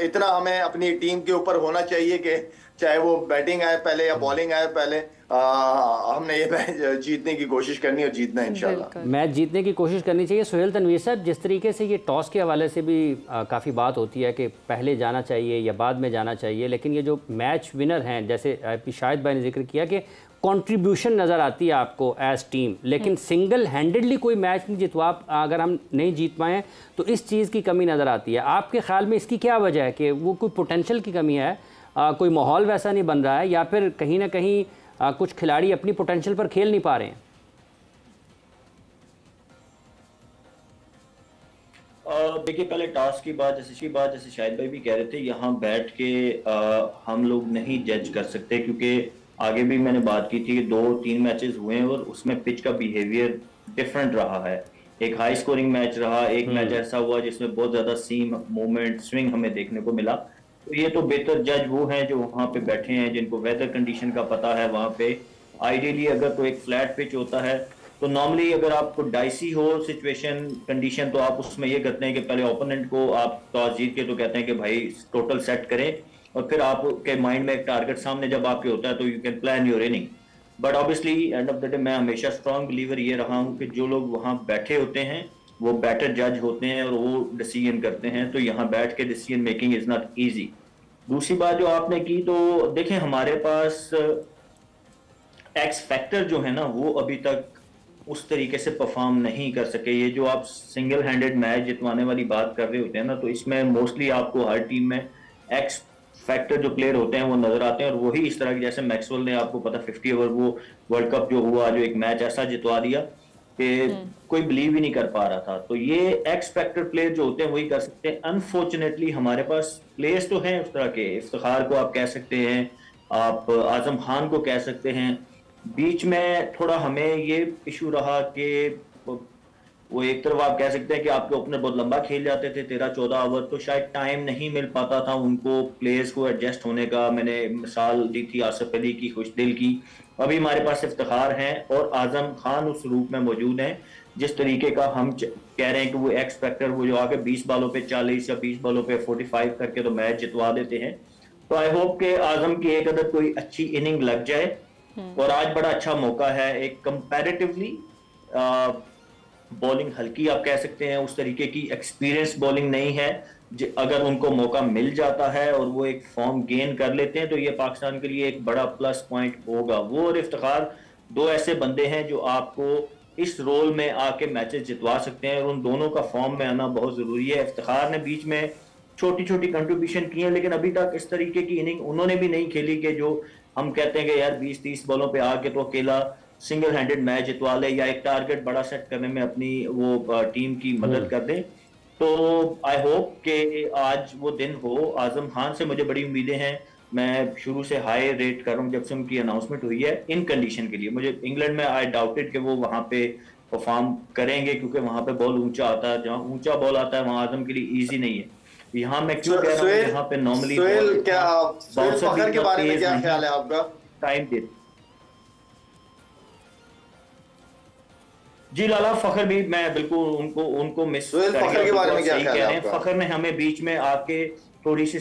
इतना हमें अपनी टीम के ऊपर होना चाहिए कि चाहे वो बैटिंग आए पहले या बॉलिंग आए पहले, हमने ये मैच जीतने की कोशिश करनी और जीतना है इंशाल्लाह। मैच जीतने की कोशिश करनी चाहिए। सुहेल तनवीर साहब, जिस तरीके से ये टॉस के हवाले से भी काफ़ी बात होती है कि पहले जाना चाहिए या बाद में जाना चाहिए, लेकिन ये जो मैच विनर हैं, जैसे शाहिद भाई ने जिक्र किया कि कंट्रीब्यूशन नज़र आती है आपको एज टीम, लेकिन सिंगल हैंडेडली कोई मैच नहीं जितवा, अगर हम नहीं जीत पाएँ तो इस चीज़ की कमी नज़र आती है। आपके ख्याल में इसकी क्या वजह है? कि वो कोई पोटेंशियल की कमी है, कोई माहौल वैसा नहीं बन रहा है, या फिर कहीं ना कहीं कुछ खिलाड़ी अपनी पोटेंशियल पर खेल नहीं पा रहे हैं? देखिए, पहले टॉस की बात, जैसे शाहिद भाई भी कह रहे थे, यहाँ बैठ के हम लोग नहीं जज कर सकते, क्योंकि आगे भी मैंने बात की थी कि 2-3 मैचेस हुए हैं और उसमें पिच का बिहेवियर डिफरेंट रहा है। एक हाई स्कोरिंग मैच रहा, एक मैच ऐसा हुआ जिसमें बहुत ज्यादा सीम मूवमेंट स्विंग हमें देखने को मिला। तो ये तो बेहतर जज वो हैं जो वहाँ पे बैठे हैं, जिनको वेदर कंडीशन का पता है। वहाँ पे आइडियली अगर तो एक फ्लैट पिच होता है तो नॉर्मली अगर आपको डाइसी हो सिचुएशन कंडीशन, तो आप उसमें ये करते हैं कि पहले ओपोनेंट को आप टॉस जीत के तो कहते हैं कि भाई टोटल सेट करें, और फिर आपके माइंड में एक टारगेट सामने जब आपके होता है तो you can plan your inning. But obviously end of the day मैं हमेशा स्ट्रॉन्ग बिलीवर ये रहा हूँ कि जो लोग वहाँ बैठे होते हैं वो बेटर जज होते हैं और वो डिसीजन करते हैं। तो यहाँ बैठ के decision making is not easy. दूसरी बात जो आपने की, तो देखें हमारे पास एक्स फैक्टर जो है ना, वो अभी तक उस तरीके से परफॉर्म नहीं कर सके। ये जो आप सिंगल हैंडेड मैच जितवाने वाली बात कर रहे होते हैं ना, तो इसमें मोस्टली आपको हर टीम में एक्स फैक्टर जो प्लेयर होते हैं वो नजर आते हैं, और वही इस तरह की, जैसे मैक्सवेल ने आपको पता 50 ओवर वो वर्ल्ड कप जो हुआ, जो एक मैच ऐसा जितवा दिया कि कोई बिलीव ही नहीं कर पा रहा था। तो ये एक्स फैक्टर प्लेयर जो होते हैं वही कर सकते हैं। अनफॉर्चुनेटली हमारे पास प्लेयर्स तो हैं उस तरह के, इफ्तिखार को आप कह सकते हैं, आप आजम खान को कह सकते हैं। बीच में थोड़ा हमें ये इशू रहा कि वो एक तरफ आप कह सकते हैं कि आपके ओपनर बहुत लंबा खेल जाते थे 13-14 ओवर, तो शायद टाइम नहीं मिल पाता था उनको प्लेयर्स को एडजस्ट होने का। मैंने मिसाल दी थी आसिफ अली की, खुशदिल की। अभी हमारे पास इफ्तिखार हैं और आजम खान उस रूप में मौजूद हैं जिस तरीके का हम कह रहे हैं कि वो एक्स फैक्टर, वो जो आगे 20 बॉलों पे 40 या 20 बॉलों पे 45 करके तो मैच जितवा देते हैं। तो आई होप के आजम की एक अदर कोई अच्छी इनिंग लग जाए, और आज बड़ा अच्छा मौका है। एक कंपैरेटिवली बॉलिंग हल्की आप कह सकते हैं, उस तरीके की एक्सपीरियंस बॉलिंग नहीं है। अगर उनको मौका मिल जाता है और वो एक फॉर्म गेन कर लेते हैं तो ये पाकिस्तान के लिए एक बड़ा प्लस पॉइंट होगा। वो और इफ्तिखार दो ऐसे बंदे हैं जो आपको इस रोल में आके मैचेस जितवा सकते हैं, और उन दोनों का फॉर्म में आना बहुत जरूरी है। इफ्तिखार ने बीच में छोटी छोटी कंट्रीब्यूशन की है, लेकिन अभी तक इस तरीके की इनिंग उन्होंने भी नहीं खेली कि जो हम कहते हैं कि यार 20-30 बॉलों पे आके तो अकेला सिंगल हैंडेड मैच जितवा ले या एक टारगेट बड़ा सेट करने में अपनी वो टीम की मदद कर दे। तो आई होप कि आज वो दिन हो। आजम खान से मुझे बड़ी उम्मीदें हैं। मैं शुरू से हाई रेट कर रहा हूँ जब से उनकी अनाउंसमेंट हुई है इन कंडीशन के लिए। मुझे इंग्लैंड में आई डाउटेड कि वो वहाँ पे परफॉर्म करेंगे, क्योंकि वहां पे बॉल ऊंचा आता है, जहाँ ऊंचा बॉल आता है वहां आजम के लिए इजी नहीं है। यहाँ मैं क्यों कह रहा हूँ, यहाँ पे नॉर्मली फखर के बारे में क्या ख्याल है आपका? टाइम दे जी लाला, फखर भी मैं बिल्कुल उनको मिस फखर के बारे में क्या ख्याल है आपका? फखर ने हमें बीच में आके थोड़ी सी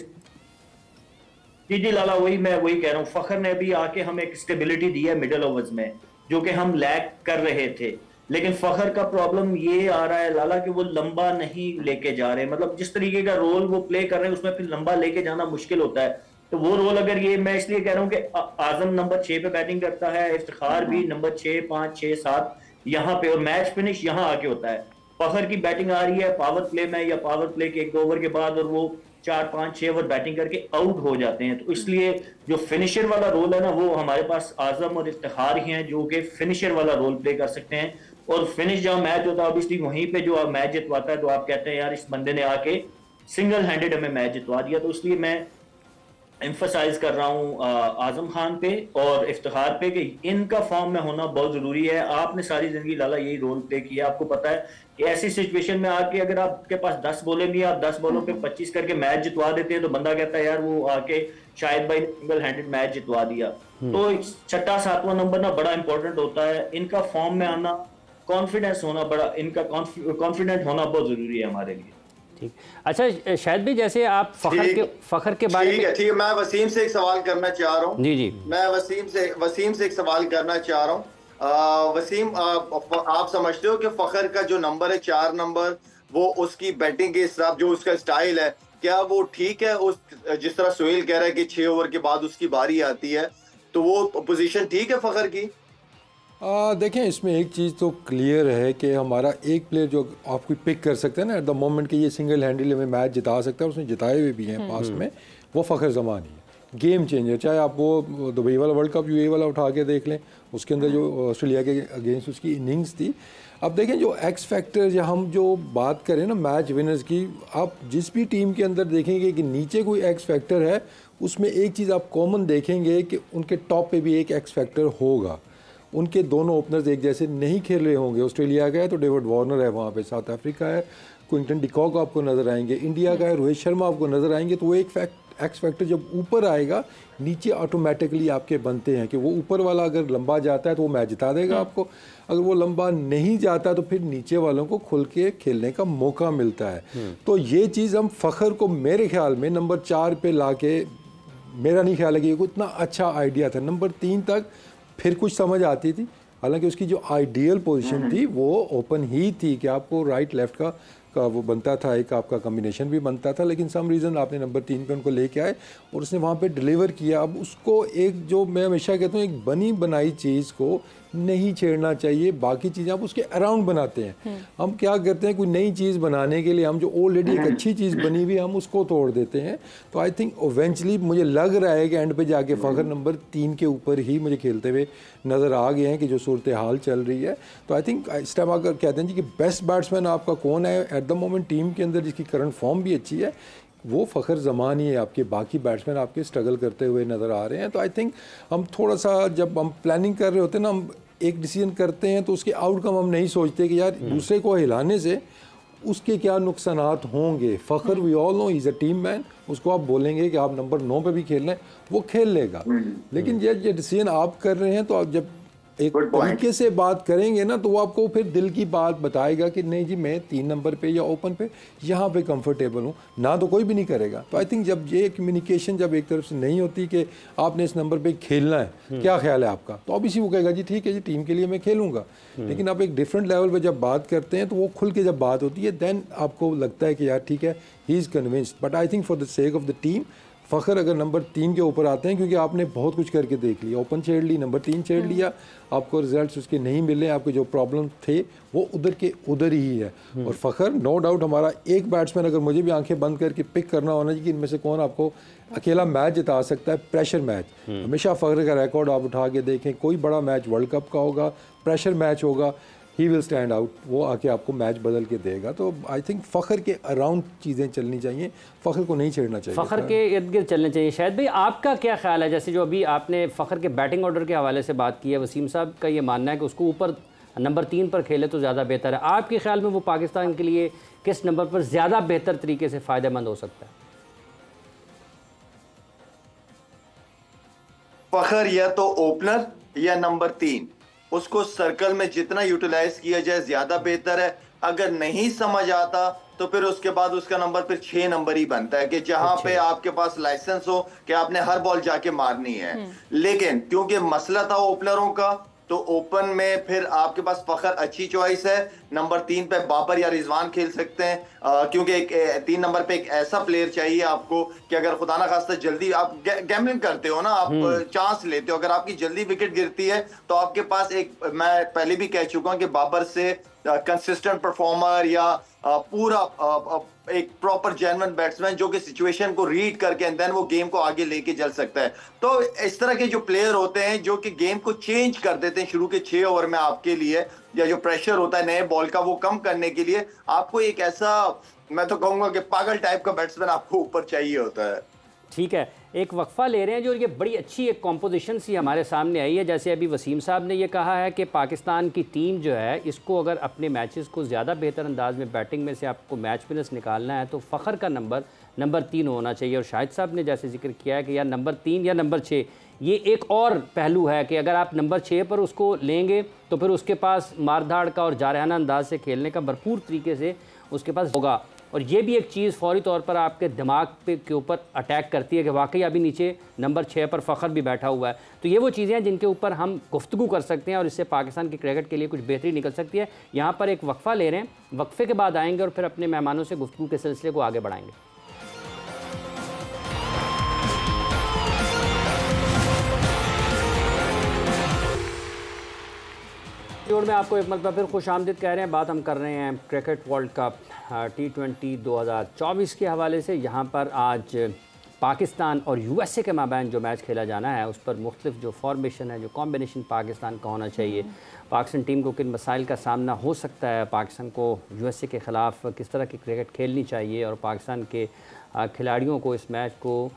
जी लाला, मैं वही कह रहा हूँ, फखर ने भी आके हमें एक स्टेबिलिटी दी है मिडिल ओवर्स में, जो कि हम लैक कर रहे थे। लेकिन फखर का प्रॉब्लम ये आ रहा है लाला कि वो लंबा नहीं लेके जा रहे, मतलब जिस तरीके का रोल वो प्ले कर रहे हैं उसमें फिर लंबा लेके जाना मुश्किल होता है। तो वो रोल अगर ये, मैं इसलिए कह रहा हूँ कि आजम नंबर 6 पे बैटिंग करता है, इफ्तिखार भी नंबर 6, 5, 6, 7 यहाँ पे, और मैच फिनिश यहाँ आके होता है। फखर की बैटिंग आ रही है पावर प्ले में या पावर प्ले के 1-2 ओवर के बाद, और वो 4, 5, 6 ओवर बैटिंग करके आउट हो जाते हैं। तो इसलिए जो फिनिशर वाला रोल है ना, वो हमारे पास आजम और इफ्तिखार ही हैं जो कि फिनिशर वाला रोल प्ले कर सकते हैं। और फिनिश जहाँ मैच होता है ऑब्वियसली वहीं पे जो मैच जितवाता है, तो आप कहते हैं यार इस बंदे ने आके सिंगल हैंडेड हमें मैच जितवा दिया। तो इसलिए मैं एम्फसाइज कर रहा हूँ आजम खान पे और इफ्तिखार पे कि इनका फॉर्म में होना बहुत जरूरी है। आपने सारी जिंदगी लाला यही रोल प्ले किया, आपको पता है कि ऐसी सिचुएशन में आके अगर आपके पास 10 बॉलें भी, आप 10 बॉलों पे 25 करके मैच जितवा देते हैं, तो बंदा कहता है यार वो आके शायद भाई सिंगल हैंडेड मैच जितवा दिया। तो 6, 7वां नंबर ना बड़ा इंपॉर्टेंट होता है। इनका फॉर्म में आना, कॉन्फिडेंस होना, बड़ा इनका कॉन्फिडेंट होना बहुत जरूरी है हमारे लिए। ठीक, अच्छा शायद भी जैसे आप फखर के बारे में, ठीक है, मैं वसीम से एक सवाल करना चाह रहा हूँ। जी मैं वसीम से एक सवाल करना चाह रहा हूँ। वसीम, आप समझते हो कि फखर का जो नंबर है 4 नंबर, वो उसकी बैटिंग के हिसाब, जो उसका स्टाइल है, क्या वो ठीक है? उस जिस तरह सोहेल कह रहा है कि 6 ओवर के बाद उसकी बारी आती है, तो वो पोजीशन ठीक है फखर की? देखें, इसमें एक चीज़ तो क्लियर है कि हमारा एक प्लेयर जो आपको पिक कर सकता है ना एट द मोमेंट कि ये सिंगल हैंडल में मैच जिता सकता है, उसने जिताए हुए भी हैं पास्ट में, वो फखर जमान ही है, गेम चेंजर। चाहे आप वो दुबई वाला वर्ल्ड कप यूएई वाला उठा के देख लें, उसके अंदर जो ऑस्ट्रेलिया के अगेंस्ट उसकी इनिंग्स थी। अब देखें जो एक्स फैक्टर, या हम जो बात करें ना मैच विनर्स की, आप जिस भी टीम के अंदर देखेंगे कि नीचे कोई एक्स फैक्टर है, उसमें एक चीज़ आप कॉमन देखेंगे कि उनके टॉप पे भी एक एक्स फैक्टर होगा। उनके दोनों ओपनर्स एक जैसे नहीं खेल रहे होंगे। ऑस्ट्रेलिया का है तो डेविड वार्नर है वहाँ पे, साउथ अफ्रीका है क्विंटन डिकॉक आपको नज़र आएंगे, इंडिया का है रोहित शर्मा आपको नज़र आएंगे। तो वो एक एक्स फैक्टर जब ऊपर आएगा, नीचे ऑटोमेटिकली आपके बनते हैं कि वो ऊपर वाला अगर लंबा जाता है तो वो मैच जिता देगा आपको, अगर वो लंबा नहीं जाता तो फिर नीचे वालों को खुल के खेलने का मौका मिलता है। तो ये चीज़ हम फ़खर को मेरे ख्याल में नंबर 4 पे ला के, मेरा नहीं ख्याल है कि इतना अच्छा आइडिया था। नंबर 3 तक फिर कुछ समझ आती थी, हालांकि उसकी जो आइडियल पोजीशन थी वो ओपन ही थी कि आपको राइट लेफ्ट का वो बनता था, एक आपका कॉम्बिनेशन भी बनता था। लेकिन सम रीज़न आपने नंबर 3 पे उनको लेके आए और उसने वहाँ पे डिलीवर किया। अब उसको एक, जो मैं हमेशा कहता हूँ, एक बनी बनाई चीज़ को नहीं छेड़ना चाहिए, बाकी चीज़ें आप उसके अराउंड बनाते हैं। हम क्या करते हैं, कोई नई चीज़ बनाने के लिए हम जो ऑलरेडी एक अच्छी चीज़ बनी हुई हम उसको तोड़ देते हैं। तो आई थिंक इवेंचुअली मुझे लग रहा है कि एंड पे जाके फखर नंबर 3 के ऊपर ही मुझे खेलते हुए नज़र आ गए हैं कि जो सूरत हाल चल रही है। तो आई थिंक इस टाइम अगर कहते हैं जी कि बेस्ट बैट्समैन आपका कौन है एट द मोमेंट टीम के अंदर, जिसकी करंट फॉर्म भी अच्छी है, वो फ़खर ज़मान ही है। आपके बाकी बैट्समैन आपके स्ट्रगल करते हुए नज़र आ रहे हैं। तो आई थिंक हम थोड़ा सा, जब हम प्लानिंग कर रहे होते हैं ना, हम एक डिसीजन करते हैं तो उसके आउटकम हम नहीं सोचते कि यार दूसरे को हिलाने से उसके क्या नुकसानात होंगे। Fakhar we all know is a team man, उसको आप बोलेंगे कि आप नंबर 9 पे भी खेलना है, वो खेल लेगा। लेकिन ये डिसीजन आप कर रहे हैं, तो आप जब एक तरीके से बात करेंगे ना, तो वो आपको फिर दिल की बात बताएगा कि नहीं जी मैं 3 नंबर पे या ओपन पे यहाँ पे कंफर्टेबल हूँ ना, तो कोई भी नहीं करेगा। तो आई थिंक जब ये कम्युनिकेशन जब एक तरफ से नहीं होती कि आपने इस नंबर पे खेलना है, क्या ख्याल है आपका, तो अब इसी वो कहेगा जी ठीक है जी टीम के लिए मैं खेलूँगा। लेकिन आप एक डिफरेंट लेवल पर जब बात करते हैं तो वो खुल के जब बात होती है, देन आपको लगता है कि यार ठीक है, he is convinced. But I think for the sake of the team, Fakhar अगर नंबर 3 के ऊपर आते हैं, क्योंकि आपने बहुत कुछ करके देख लिया, ओपन छेड़ ली, नंबर 3 छेड़ लिया, आपको रिजल्ट्स उसके नहीं मिले, आपके जो प्रॉब्लम थे वो उधर के उधर ही है। और फ़खर नो डाउट हमारा एक बैट्समैन, अगर मुझे भी आंखें बंद करके पिक करना होना चाहिए कि इनमें से कौन आपको अकेला मैच जिता सकता है, प्रेशर मैच, हमेशा फ़खर का रिकॉर्ड आप उठा के देखें, कोई बड़ा मैच वर्ल्ड कप का होगा, प्रेशर मैच होगा, ही विल स्टैंड आउट, वो आके आपको मैच बदल के देगा। तो आई थिंक फ़खर के अराउंड चीज़ें चलनी चाहिए, फ़खर को नहीं छेड़ना चाहिए, फ़खर के इर्द गिर्द चलने चाहिए। शायद भाई आपका क्या ख्याल है, जैसे जो अभी आपने फ़खर के बैटिंग ऑर्डर के हवाले से बात की है, वसीम साहब का ये मानना है कि उसको ऊपर नंबर 3 पर खेले तो ज़्यादा बेहतर है। आपके ख्याल में वो पाकिस्तान के लिए किस नंबर पर ज़्यादा बेहतर तरीके से फ़ायदेमंद हो सकता है? फखर या तो ओपनर या नंबर 3, उसको सर्कल में जितना यूटिलाइज किया जाए ज्यादा बेहतर है। अगर नहीं समझ आता तो फिर उसके बाद उसका नंबर फिर 6 नंबर ही बनता है कि जहां पे आपके पास लाइसेंस हो कि आपने हर बॉल जाके मारनी है। लेकिन क्योंकि मसला था ओपनरों का, तो ओपन में फिर आपके पास फखर अच्छी चॉइस है। नंबर 3 पे बाबर या रिजवान खेल सकते हैं, क्योंकि 3 नंबर पे एक ऐसा प्लेयर चाहिए आपको कि अगर खुदा ना खास्ता जल्दी आप गैम्बलिंग करते हो ना, आप चांस लेते हो, अगर आपकी जल्दी विकेट गिरती है तो आपके पास एक, मैं पहले भी कह चुका हूं कि बाबर से कंसिस्टेंट परफॉर्मर या पूरा एक प्रॉपर जेन्युइन बैट्समैन जो कि सिचुएशन को रीड करके एंड देन वो गेम को आगे लेके चल सकता है। तो इस तरह के जो प्लेयर होते हैं जो कि गेम को चेंज कर देते हैं शुरू के 6 ओवर में आपके लिए, या जो प्रेशर होता है नए बॉल का वो कम करने के लिए, आपको एक ऐसा, मैं तो कहूंगा कि पागल टाइप का बैट्समैन आपको ऊपर चाहिए होता है। ठीक है, एक वक्फा ले रहे हैं जो ये बड़ी अच्छी एक कॉम्पोजिशन सी हमारे सामने आई है। जैसे अभी वसीम साहब ने ये कहा है कि पाकिस्तान की टीम जो है इसको अगर अपने मैचेस को ज़्यादा बेहतर अंदाज में बैटिंग में से आपको मैच विनर्स निकालना है तो फ़खर का नंबर 3 होना चाहिए। और शाहिद साहब ने जैसे जिक्र किया है कि या नंबर 3 या नंबर 6, ये एक और पहलू है कि अगर आप नंबर 6 पर उसको लेंगे तो फिर उसके पास मारधाड़ का और जारहाना अंदाज से खेलने का भरपूर तरीके से उसके पास होगा। और ये भी एक चीज़ फौरी तौर पर आपके दिमाग के ऊपर अटैक करती है कि वाकई अभी नीचे नंबर 6 पर फ़खर भी बैठा हुआ है। तो ये वो चीज़ें हैं जिनके ऊपर हम गुफ्तगू कर सकते हैं और इससे पाकिस्तान की क्रिकेट के लिए कुछ बेहतरी निकल सकती है। यहाँ पर एक वक्फ़ा ले रहे हैं, वक्फ़े के बाद आएंगे और फिर अपने मेहमानों से गुफ्तगू के सिलसिले को आगे बढ़ाएंगे। जोड़ में आपको एक मरतबा फिर खुशामदीद कह रहे हैं। बात हम कर रहे हैं क्रिकेट वर्ल्ड कप T20 2024 के हवाले से। यहाँ पर आज पाकिस्तान और USA के माबैन जो मैच खेला जाना है उस पर मुख्तलिफ जो फॉर्मेशन है, जो कॉम्बिनेशन पाकिस्तान का होना चाहिए, पाकिस्तान टीम को किन मसाइल का सामना हो सकता है, पाकिस्तान को USA के ख़िलाफ़ किस तरह की क्रिकेट खेलनी चाहिए और पाकिस्तान के खिलाड़ियों को इस मैच को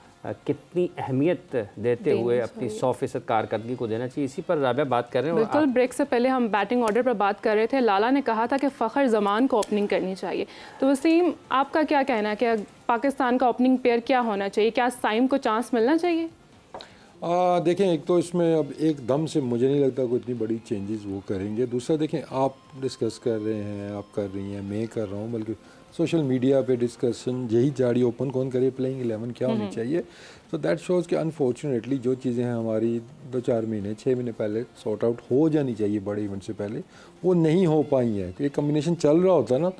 कितनी अहमियत देते हुए अपनी 100% कारकर्दगी को देना चाहिए, इसी पर राबिया बात कर रहे हैं। बिल्कुल, ब्रेक से पहले हम बैटिंग ऑर्डर पर बात कर रहे थे। लाला ने कहा था कि फ़खर जमान को ओपनिंग करनी चाहिए, तो वसीम आपका क्या कहना है कि पाकिस्तान का ओपनिंग पेयर क्या होना चाहिए? क्या साइम को चांस मिलना चाहिए? देखें, एक तो इसमें अब एकदम से मुझे नहीं लगता कोई इतनी बड़ी चेंजेस वो करेंगे। दूसरा देखें, आप डिस्कस कर रहे हैं, आप कर रही हैं, मैं कर रहा हूँ, बल्कि सोशल मीडिया पे डिस्कशन यही जारी, ओपन कौन करे, प्लेइंग 11 क्या होनी चाहिए। तो दैट शोज़ कि अनफॉर्चुनेटली जो चीज़ें हैं हमारी 2-4 महीने 6 महीने पहले सॉर्ट आउट हो जानी चाहिए बड़े इवेंट से पहले, वो नहीं हो पाई हैं। एक कम्बिनेशन चल रहा होता है ना,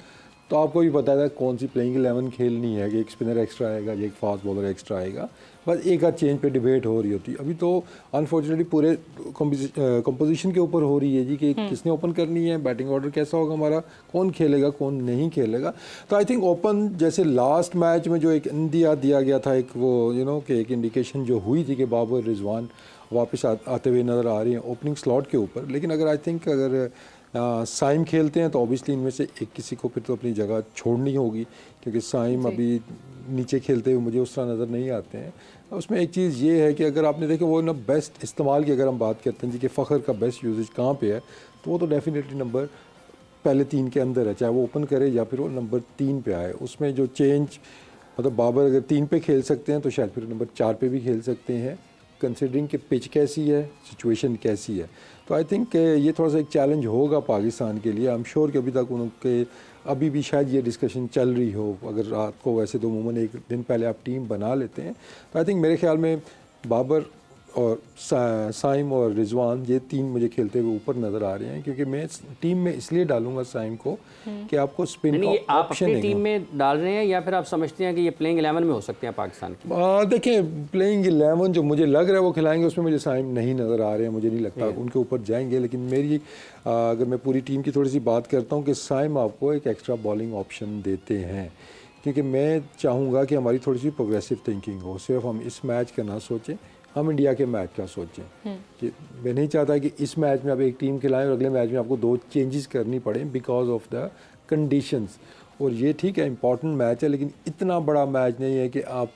तो आपको भी पता है कौन सी प्लेइंग 11 खेलनी है कि एक स्पिनर एक्स्ट्रा आएगा या एक फास्ट बॉलर एक्स्ट्रा आएगा, बस एक आध चेंज पे डिबेट हो रही होती है। अभी तो अनफॉर्चुनेटली पूरे कंपोजिशन के ऊपर हो रही है जी कि किसने ओपन करनी है, बैटिंग ऑर्डर कैसा होगा हमारा, कौन खेलेगा कौन नहीं खेलेगा। तो आई थिंक ओपन जैसे लास्ट मैच में जो एक इंडिया दिया गया था, एक वो कि एक इंडिकेशन जो हुई थी कि बाबर रिजवान वापस आते हुए नज़र आ रही हैं ओपनिंग स्लॉट के ऊपर। लेकिन अगर आई थिंक अगर साइम खेलते हैं तो ऑब्वियसली इनमें से एक किसी को फिर तो अपनी जगह छोड़नी होगी, क्योंकि साइम अभी नीचे खेलते हुए मुझे उस तरह नज़र नहीं आते हैं। उसमें एक चीज़ ये है कि अगर आपने देखा वो ना बेस्ट इस्तेमाल की अगर हम बात करते हैं जी कि फ़खर का बेस्ट यूजेज कहाँ पे है, तो वो तो डेफिनेटली नंबर पहले 3 के अंदर है, चाहे वो ओपन करे या फिर वो नंबर 3 पे आए। उसमें जो चेंज मतलब बाबर अगर 3 पे खेल सकते हैं तो शायद फिर नंबर 4 पे भी खेल सकते हैं, कंसिडरिंग कि पिच कैसी है, सिचुएशन कैसी है। तो आई थिंक ये थोड़ा सा एक चैलेंज होगा पाकिस्तान के लिए। आई एम श्योर कि अभी तक उनके अभी भी शायद ये डिस्कशन चल रही हो। अगर रात को वैसे तो अमूमन एक दिन पहले आप टीम बना लेते हैं, तो आई थिंक मेरे ख्याल में बाबर और साइम और रिजवान ये 3 मुझे खेलते हुए ऊपर नज़र आ रहे हैं, क्योंकि मैं टीम में इसलिए डालूंगा साइम को कि आपको स्पिन का ऑप्शन है। टीम में डाल रहे हैं या फिर आप समझते हैं कि ये प्लेइंग 11 में हो सकते हैं पाकिस्तान की? देखें, प्लेइंग 11 जो मुझे लग रहा है वो खिलाएंगे, उसमें मुझे साइम नहीं नज़र आ रहे हैं, मुझे नहीं लगता उनके ऊपर जाएंगे। लेकिन मेरी अगर मैं पूरी टीम की थोड़ी सी बात करता हूँ कि साइम आपको एक एक्स्ट्रा बॉलिंग ऑप्शन देते हैं, क्योंकि मैं चाहूँगा कि हमारी थोड़ी सी प्रोग्रेसिव थिंकिंग हो। सिर्फ हम इस मैच का ना सोचें, हम इंडिया के मैच का सोचें कि मैं नहीं चाहता कि इस मैच में आप एक टीम खिलाएं और अगले मैच में आपको 2 चेंजेस करनी पड़े बिकॉज ऑफ द कंडीशंस। और ये ठीक है, इंपॉर्टेंट मैच है, लेकिन इतना बड़ा मैच नहीं है कि आप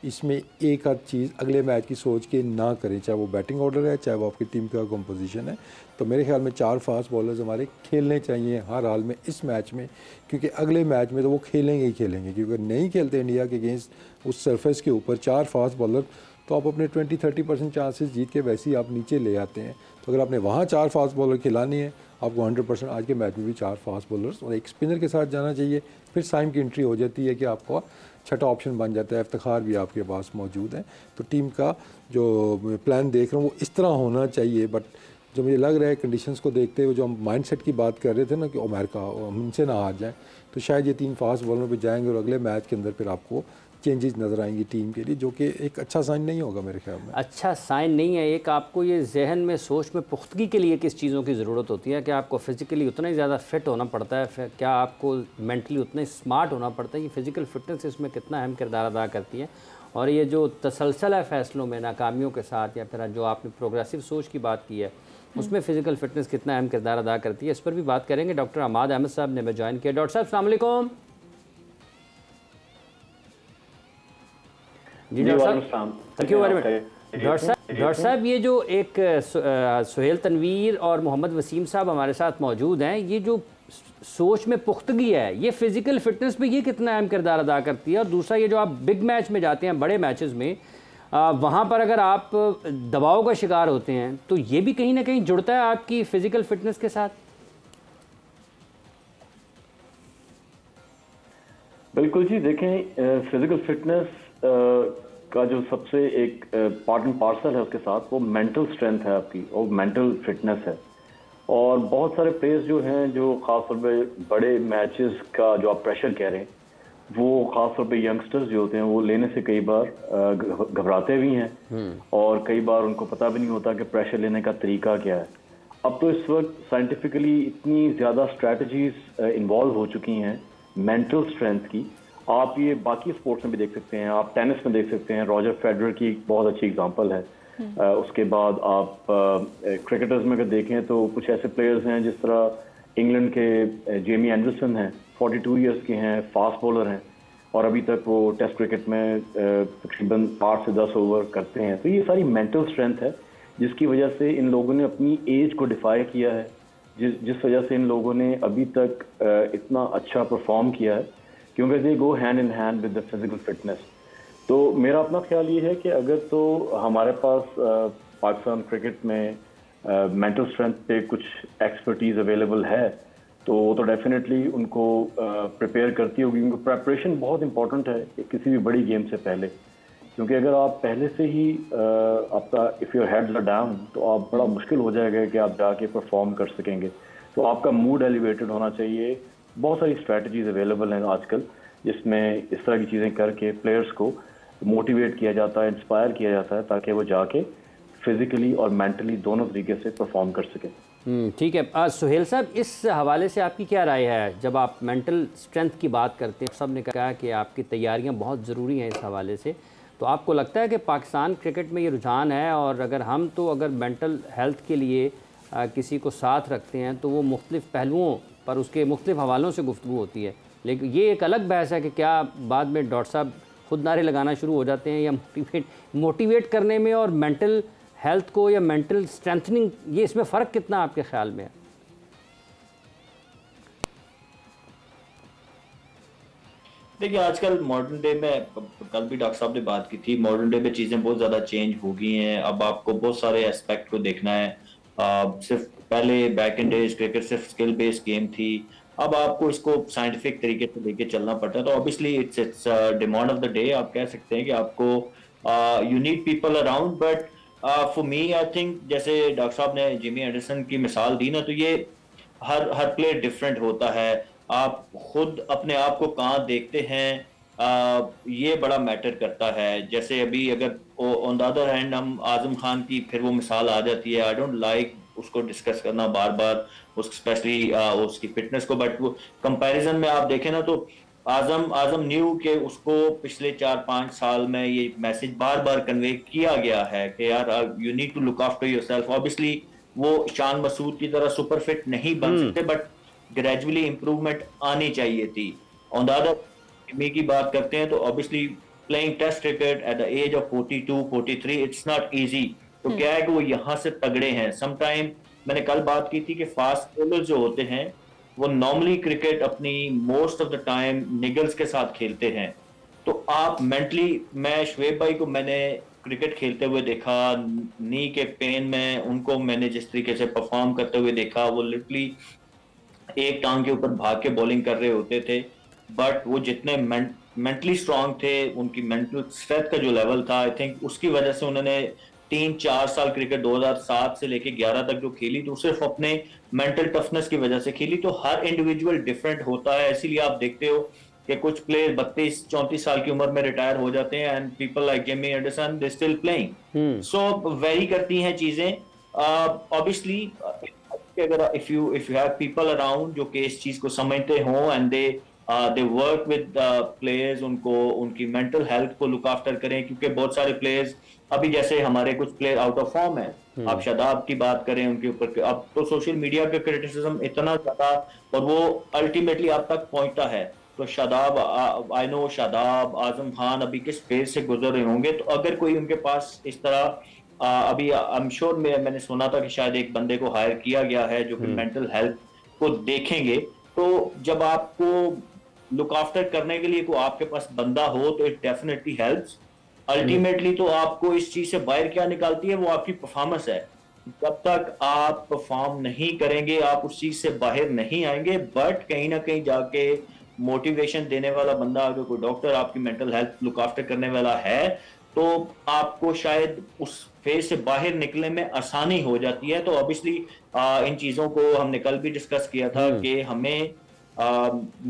इसमें एक आध चीज़ अगले मैच की सोच के ना करें, चाहे वो बैटिंग ऑर्डर है, चाहे वो आपकी टीम का कंपोजिशन है। तो मेरे ख्याल में 4 फास्ट बॉलर्स हमारे खेलने चाहिए हर हाल में इस मैच में, क्योंकि अगले मैच में तो वो खेलेंगे ही खेलेंगे, क्योंकि नहीं खेलते इंडिया के अगेंस्ट उस सरफेस के ऊपर 4 फास्ट बॉलर, तो आप अपने 20-30% चांसेस जीत के वैसे ही आप नीचे ले आते हैं। तो अगर आपने वहाँ 4 फास्ट बॉलर खिलानी है, आपको 100% आज के मैच में भी 4 फास्ट बॉलर्स और एक स्पिनर के साथ जाना चाहिए। फिर साइम की एंट्री हो जाती है कि आपका छठा ऑप्शन बन जाता है, इफ्तिखार भी आपके पास मौजूद है। तो टीम का जो प्लान देख रहा हूँ वो इस तरह होना चाहिए। बट जो मुझे लग रहा है कंडीशंस को देखते हुए, जो हम माइंडसेट की बात कर रहे थे ना कि अमेरिका हम इनसे ना हार जाएँ, तो शायद ये 3 फास्ट बॉलरों पे जाएंगे और अगले मैच के अंदर फिर आपको चेंजेस नज़र आएंगी टीम के लिए, जो कि एक अच्छा साइन नहीं होगा मेरे ख्याल में। अच्छा साइन नहीं है। एक आपको ये जहन में सोच में पुख्तगी के लिए किस चीज़ों की ज़रूरत होती है? क्या आपको फिज़िकली उतना ही ज़्यादा फिट होना पड़ता है? फिर क्या आपको मेंटली उतना ही स्मार्ट होना पड़ता है? ये फ़िज़िकल फिटनेस इसमें कितना अहम किरदार अदा करती है? और ये जो तसलसल है फैसलों में नाकामियों के साथ, या फिर जो आपने प्रोग्रेसिव सोच की बात की है, उसमें फ़िज़िकल फिटनेस कितना अहम किरदार अदा करती है, इस पर भी बात करेंगे। डॉक्टर अहमद अहमद साहब ने हमें ज्वाइन किया। डॉक्टर साहब अस्सलाम वालेकुम। जी डॉक्टर साहब, thank you very much. Doctor साहब, ये जो एक सुहेल तनवीर और मोहम्मद वसीम साहब हमारे साथ मौजूद हैं, ये जो सोच में पुख्तगी है, ये फ़िज़िकल फिटनेस पे ये कितना अहम किरदार अदा करती है? और दूसरा, ये जो आप बिग मैच में जाते हैं, बड़े मैचेस में, वहाँ पर अगर आप दबाव का शिकार होते हैं, तो ये भी कहीं ना कहीं जुड़ता है आपकी फ़िज़िकल फिटनेस के साथ? बिल्कुल जी, देखें फिजिकल फिटनेस का जो सबसे एक पार्ट एंड पार्सल है उसके साथ वो मेंटल स्ट्रेंथ है आपकी, और मेंटल फिटनेस है। और बहुत सारे प्लेयर्स जो हैं, जो ख़ासतौर पे बड़े मैचेस का जो आप प्रेशर कह रहे हैं, वो ख़ासतौर पे यंगस्टर्स जो होते हैं वो लेने से कई बार घबराते भी हैं, और कई बार उनको पता भी नहीं होता कि प्रेशर लेने का तरीका क्या है। अब तो इस वक्त साइंटिफिकली इतनी ज़्यादा स्ट्रैटेजीज इन्वॉल्व हो चुकी हैं मेंटल स्ट्रेंथ की। आप ये बाकी स्पोर्ट्स में भी देख सकते हैं, आप टेनिस में देख सकते हैं, रॉजर फेडरर की एक बहुत अच्छी एग्जांपल है। उसके बाद आप क्रिकेटर्स में अगर देखें तो कुछ ऐसे प्लेयर्स हैं जिस तरह इंग्लैंड के जेमी एंडरसन हैं, 42 इयर्स के हैं, फास्ट बॉलर हैं, और अभी तक वो टेस्ट क्रिकेट में तकरीबन 8 से 10 ओवर करते हैं। तो ये सारी मेंटल स्ट्रेंथ है जिसकी वजह से इन लोगों ने अपनी एज को डिफाई किया है, जिस वजह से इन लोगों ने अभी तक इतना अच्छा परफॉर्म किया है, क्योंकि they go hand in hand with the physical fitness. तो मेरा अपना ख्याल ये है कि अगर तो हमारे पास पाकिस्तान क्रिकेट में मेंटल स्ट्रेंथ पे कुछ एक्सपर्टीज अवेलेबल है, तो डेफिनेटली उनको प्रिपेयर करती होगी, क्योंकि प्रेपरेशन बहुत इंपॉर्टेंट है किसी भी बड़ी गेम से पहले। क्योंकि अगर आप पहले से ही आपका if your heads are down, तो आप बड़ा मुश्किल हो जाएगा कि आप जाके परफॉर्म कर सकेंगे। तो आपका मूड एलिवेटेड होना चाहिए। बहुत सारी स्ट्रैटेजीज अवेलेबल हैं आजकल, जिसमें इस तरह की चीज़ें करके प्लेयर्स को मोटिवेट किया जाता है, इंस्पायर किया जाता है, ताकि वो जाके फिजिकली और मेंटली दोनों तरीके से परफॉर्म कर सकें। ठीक है। सुहेल साहब, इस हवाले से आपकी क्या राय है? जब आप मेंटल स्ट्रेंथ की बात करते हैं, सब ने कहा कि आपकी तैयारियां बहुत ज़रूरी हैं इस हवाले से, तो आपको लगता है कि पाकिस्तान क्रिकेट में ये रुझान है, और अगर मेंटल हेल्थ के लिए किसी को साथ रखते हैं तो वो मुख्तलिफ़ पहलुओं पर उसके मुख्तलिफ़ हवालों से गुफ्तगू होती है, लेकिन ये एक अलग बहस है कि क्या बाद में डॉक्टर साहब खुद नारे लगाना शुरू हो जाते हैं, या मोटिवेट करने में और मेंटल हेल्थ को या मेंटल स्ट्रेंथनिंग, ये इसमें फ़र्क कितना आपके ख्याल में है? देखिए, आजकल मॉडर्न डे में, कल भी डॉक्टर साहब ने बात की थी, मॉडर्न डे में चीज़ें बहुत ज़्यादा चेंज हो गई हैं। अब आपको बहुत सारे एस्पेक्ट को देखना है। सिर्फ पहले बैक इन डेज क्रिकेट सिर्फ स्किल बेस्ड गेम थी, अब आपको इसको साइंटिफिक तरीके से लेके चलना पड़ता है। तो obviously it's demand of the day. आप कह सकते हैं कि आपको you need people around, but for me I think, जैसे डॉक्टर साहब ने जिमी एंडरसन की मिसाल दी ना, तो ये हर प्लेयर डिफरेंट होता है। आप खुद अपने आप को कहाँ देखते हैं, ये बड़ा मैटर करता है। जैसे अभी अगर ऑन द अदर हैंड हम आजम खान की फिर वो मिसाल आ जाती है, आई डोंट लाइक उसको डिस्कस करना बार बार, स्पेशली उसकी फिटनेस को, बट वो कंपैरिजन में आप देखें ना, तो आजम न्यू के उसको पिछले 4-5 साल में ये मैसेज बार बार कन्वे किया गया है कि यार you need to look after yourself. Obviously वो शान मसूद की तरह सुपर फिट नहीं बन सकते, बट ग्रेजुअली इंप्रूवमेंट आनी चाहिए थी। ऑन द अदर जिमी की बात करते हैं तो obviously playing test cricket at the age of 42, 43, it's not easy. तो क्या है कि वो यहाँ से तगड़े हैं। समटाइम मैंने कल बात की थी कि फास्ट बॉलर जो होते हैं वो नॉर्मली क्रिकेट अपनी most of the time Nicholls के साथ खेलते हैं। तो आप मेंटली, मैं शुएब भाई को मैंने क्रिकेट खेलते हुए देखा, नी के पेन में उनको मैंने जिस तरीके से परफॉर्म करते हुए देखा, वो लिटरली एक टांग के ऊपर भाग के बॉलिंग कर रहे होते थे, बट वो जितने मेंटली स्ट्रांग थे, उनकी मेंटल स्ट्रेंथ का जो लेवल था, आई थिंक उसकी वजह से उन्होंने 3-4 साल क्रिकेट 2007 से लेके 11 तक जो खेली, तो सिर्फ अपने मेंटल टफनेस की वजह से खेली। तो हर इंडिविजुअल डिफरेंट होता है, इसीलिए आप देखते हो कि कुछ प्लेयर 32-34 साल की उम्र में रिटायर हो जाते हैं and people like Jimmy Anderson they still playing. So very करती हैं चीजें। ऑब्वियसली अगर if you have people around जो कि इस चीज को समझते हों and they work with players, उनको उनकी मेंटल हेल्थ को लुक आफ्टर करें, क्योंकि बहुत सारे प्लेयर्स अभी जैसे हमारे कुछ प्लेयर आउट ऑफ फॉर्म है। आप शादाब की बात करें, उनके ऊपर अब तो सोशल मीडिया का क्रिटिसिज्म इतना ज्यादा और वो अल्टीमेटली आप तक पहुंचता है। तो शादाब, आई नो शादाब, आजम खान अभी किस फेज से गुजर रहे होंगे। तो अगर कोई उनके पास इस तरह अभी आई एम श्योर मैंने सुना था कि शायद एक बंदे को हायर किया गया है जो कि मेंटल हेल्थ को देखेंगे। तो जब आपको लुक आफ्टर करने के लिए कोई आपके पास बंदा हो तो इट डेफिनेटली हेल्प्स। अल्टीमेटली तो आपको इस चीज से बाहर क्या निकालती है, वो आपकी परफॉर्मेंस है। जब तक आप परफॉर्म नहीं करेंगे आप उस चीज से बाहर नहीं आएंगे। बट कहीं ना कहीं जाके मोटिवेशन देने वाला बंदा, अगर कोई डॉक्टर आपकी मेंटल हेल्थ लुक आफ्टर करने वाला है, तो आपको शायद उस फेज से बाहर निकलने में आसानी हो जाती है। तो ऑब्वियसली इन चीजों को हमने कल भी डिस्कस किया था कि हमें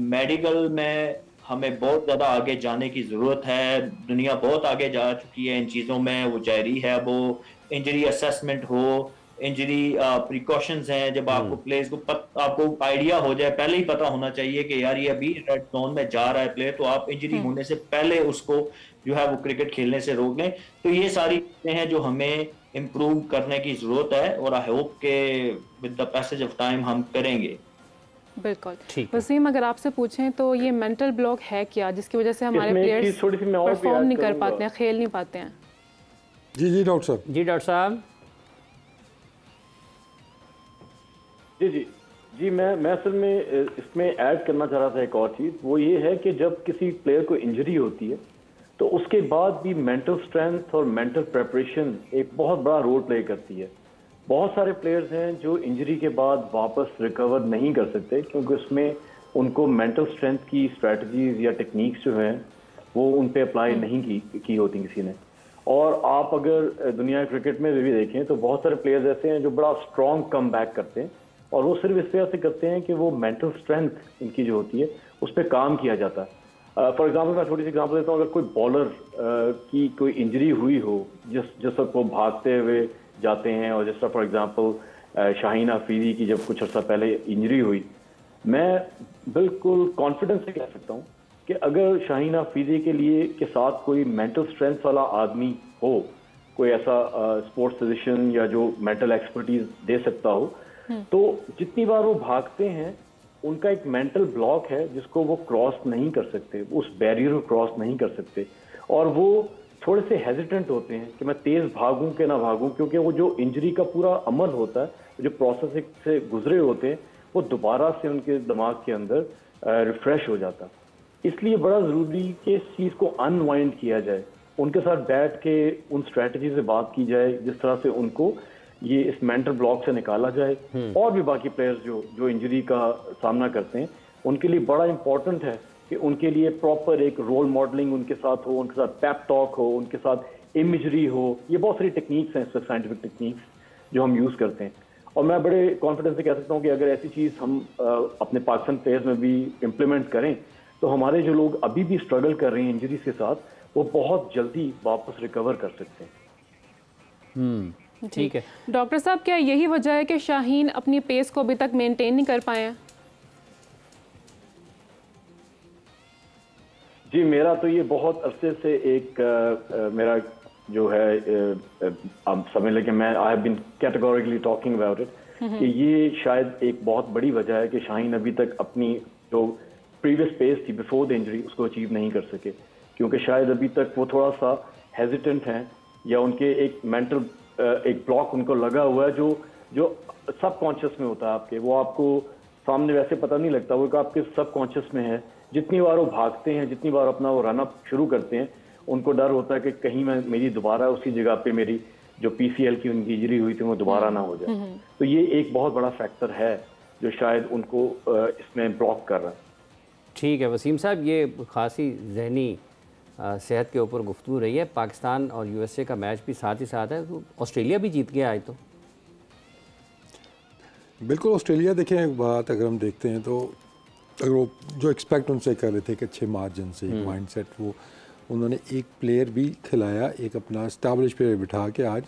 मेडिकल में हमें बहुत ज्यादा आगे जाने की जरूरत है। दुनिया बहुत आगे जा चुकी है इन चीजों में, वो जारी है, वो इंजरी असेसमेंट हो, इंजरी प्रिकॉशंस हैं। जब आपको प्लेयर्स को आपको आइडिया हो जाए, पहले ही पता होना चाहिए कि यार ये अभी रेड जोन में जा रहा है प्लेयर, तो आप इंजरी होने से पहले उसको जो है वो क्रिकेट खेलने से रोक लें। तो ये सारी चीजें हैं जो हमें इम्प्रूव करने की जरूरत है और आई होप के with the passage of time हम करेंगे। बिल्कुल। वसीम, अगर आपसे पूछें तो ये मेंटल ब्लॉक है क्या जिसकी वजह से हमारे प्लेयर्स परफॉर्म नहीं कर पाते हैं, खेल नहीं पाते हैं? जी डॉक्टर साहब। जी डॉक्टर साहब। जी मैं असल में इसमें ऐड करना चाह रहा था एक और चीज़, वो ये है कि जब किसी प्लेयर को इंजरी होती है तो उसके बाद भी मेंटल स्ट्रेंथ और मेंटल प्रेपरेशन एक बहुत बड़ा रोल प्ले करती है। बहुत सारे प्लेयर्स हैं जो इंजरी के बाद वापस रिकवर नहीं कर सकते क्योंकि उसमें उनको मेंटल स्ट्रेंथ की स्ट्रेटजीज या टेक्निक्स जो हैं वो उन पे अप्लाई नहीं की होती किसी ने। और आप अगर दुनिया क्रिकेट में भी देखें तो बहुत सारे प्लेयर्स ऐसे हैं जो बड़ा स्ट्रॉन्ग कम बैक करते हैं और वो सिर्फ इस वजह से करते हैं कि वो मेंटल स्ट्रेंथ इनकी जो होती है उस पर काम किया जाता है। फॉर एग्जाम्पल मैं थोड़ी सी एग्जाम्पल देता हूँ, अगर कोई बॉलर की कोई इंजरी हुई हो जिस वक्त वो भागते हुए जाते हैं, और जिस तरह फॉर एग्जांपल शाहीन अफरीदी की जब कुछ अर्सा पहले इंजरी हुई, मैं बिल्कुल कॉन्फिडेंस से कह सकता हूँ कि अगर शाहीन अफरीदी के लिए के साथ कोई मेंटल स्ट्रेंथ वाला आदमी हो, कोई ऐसा स्पोर्ट्स फिजिशियन या जो मेंटल एक्सपर्टीज दे सकता हो, तो जितनी बार वो भागते हैं उनका एक मेंटल ब्लॉक है जिसको वो क्रॉस नहीं कर सकते, उस बैरियर को क्रॉस नहीं कर सकते, और वो थोड़े से हेजिटेंट होते हैं कि मैं तेज भागूं कि ना भागूं, क्योंकि वो जो इंजरी का पूरा अमल होता है, जो प्रोसेस से गुजरे होते हैं, वो दोबारा से उनके दिमाग के अंदर रिफ्रेश हो जाता। इसलिए बड़ा ज़रूरी कि इस चीज़ को अनवाइंड किया जाए, उनके साथ बैठ के उन स्ट्रेटजी से बात की जाए जिस तरह से उनको ये इस मेंटल ब्लॉक से निकाला जाए। और भी बाकी प्लेयर्स जो इंजरी का सामना करते हैं उनके लिए बड़ा इंपॉर्टेंट है कि उनके लिए प्रॉपर एक रोल मॉडलिंग उनके साथ हो, उनके साथ पैप टॉक हो, उनके साथ इमेजरी हो। ये बहुत सारी टेक्निक्स हैं, साइंटिफिक टेक्निक्स जो हम यूज़ करते हैं। और मैं बड़े कॉन्फिडेंस से कह सकता हूँ कि अगर ऐसी चीज़ हम अपने पाकिस्तान प्लेयर्स में भी इम्प्लीमेंट करें तो हमारे जो लोग अभी भी स्ट्रगल कर रहे हैं इंजरीज के साथ, वो बहुत जल्दी वापस रिकवर कर सकते हैं। ठीक है डॉक्टर साहब, क्या यही वजह है कि शाहीन अपनी पेस को अभी तक मेंटेन नहीं कर पाए हैं? जी, मेरा तो ये बहुत अरसे से एक मेरा जो है आप समझ लें कि मैं I have been categorically talking about it कि ये शायद एक बहुत बड़ी वजह है कि शाहीन अभी तक अपनी जो प्रीवियस पेस थी बिफोर द इंजरी उसको अचीव नहीं कर सके, क्योंकि शायद अभी तक वो थोड़ा सा हेजिटेंट हैं, या उनके एक मेंटल एक ब्लॉक उनको लगा हुआ है जो सब कॉन्शियस में होता है आपके, वो आपको सामने वैसे पता नहीं लगता, वो आपके सब कॉन्शियस में है। जितनी बार वो भागते हैं, जितनी बार अपना वो रन अप शुरू करते हैं, उनको डर होता है कि कहीं मेरी दोबारा उसी जगह पे मेरी जो PCL की उनकी इंजरी हुई थी वो दोबारा ना हो जाए। तो ये एक बहुत बड़ा फैक्टर है जो शायद उनको इसमें ब्लॉक कर रहा है। ठीक है वसीम साहब, ये खासी जहनी सेहत के ऊपर गुफ्तगू रही है। पाकिस्तान और USA का मैच भी साथ ही साथ है, तो ऑस्ट्रेलिया भी जीत गया आज तो। बिल्कुल ऑस्ट्रेलिया देखें, एक बात अगर हम देखते हैं तो अगर वो जो एक्सपेक्ट उनसे कर रहे थे कि अच्छे मार्जिन से एक माइंडसेट, वो उन्होंने एक प्लेयर भी खिलाया, एक अपना स्टैब्लिश प्लेयर बिठा के आज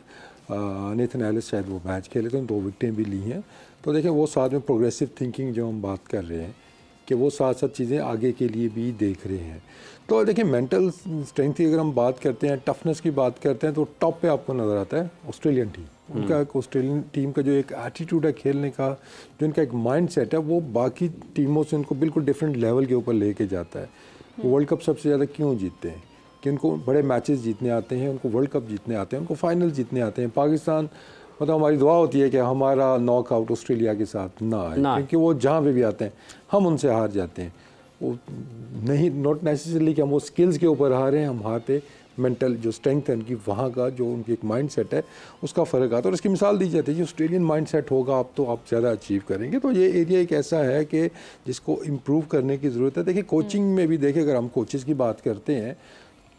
नेथन एलिस शायद वो मैच खेले थे, 2 विकेटें भी ली हैं। तो देखें वो साथ में प्रोग्रेसिव थिंकिंग जो हम बात कर रहे हैं कि वो साथ साथ चीज़ें आगे के लिए भी देख रहे हैं। तो देखिए मेंटल स्ट्रेंथ की अगर हम बात करते हैं, टफनेस की बात करते हैं, तो टॉप पे आपको नज़र आता है ऑस्ट्रेलियन टीम। उनका एक ऑस्ट्रेलियन टीम का जो एक एटीट्यूड है खेलने का, जो इनका एक माइंड सेट है, वो बाकी टीमों से उनको बिल्कुल डिफरेंट लेवल के ऊपर लेके जाता है। वो वर्ल्ड कप सबसे ज़्यादा क्यों जीतते हैं कि उनको बड़े मैचेस जीतने आते हैं, उनको वर्ल्ड कप जीतने आते हैं, उनको फाइनल जीतने आते हैं। पाकिस्तान मतलब हमारी दुआ होती है कि हमारा नॉकआउट ऑस्ट्रेलिया के साथ ना आए, क्योंकि वो जहाँ पे भी आते हैं हम उनसे हार जाते हैं। वो नहीं, नॉट नेसेसरली कि हम वो स्किल्स के ऊपर हारे हैं, हम हारते मेंटल जो स्ट्रेंथ है उनकी, वहाँ का जो उनकी एक माइंड सेट है उसका फ़र्क आता है। और इसकी मिसाल दी जाती है कि ऑस्ट्रेलियन माइंड सेट होगा आप तो आप ज़्यादा अचीव करेंगे। तो ये एरिया एक ऐसा है कि जिसको इम्प्रूव करने की ज़रूरत है। देखिए कोचिंग में भी देखिए, अगर हम कोचेज़ की बात करते हैं,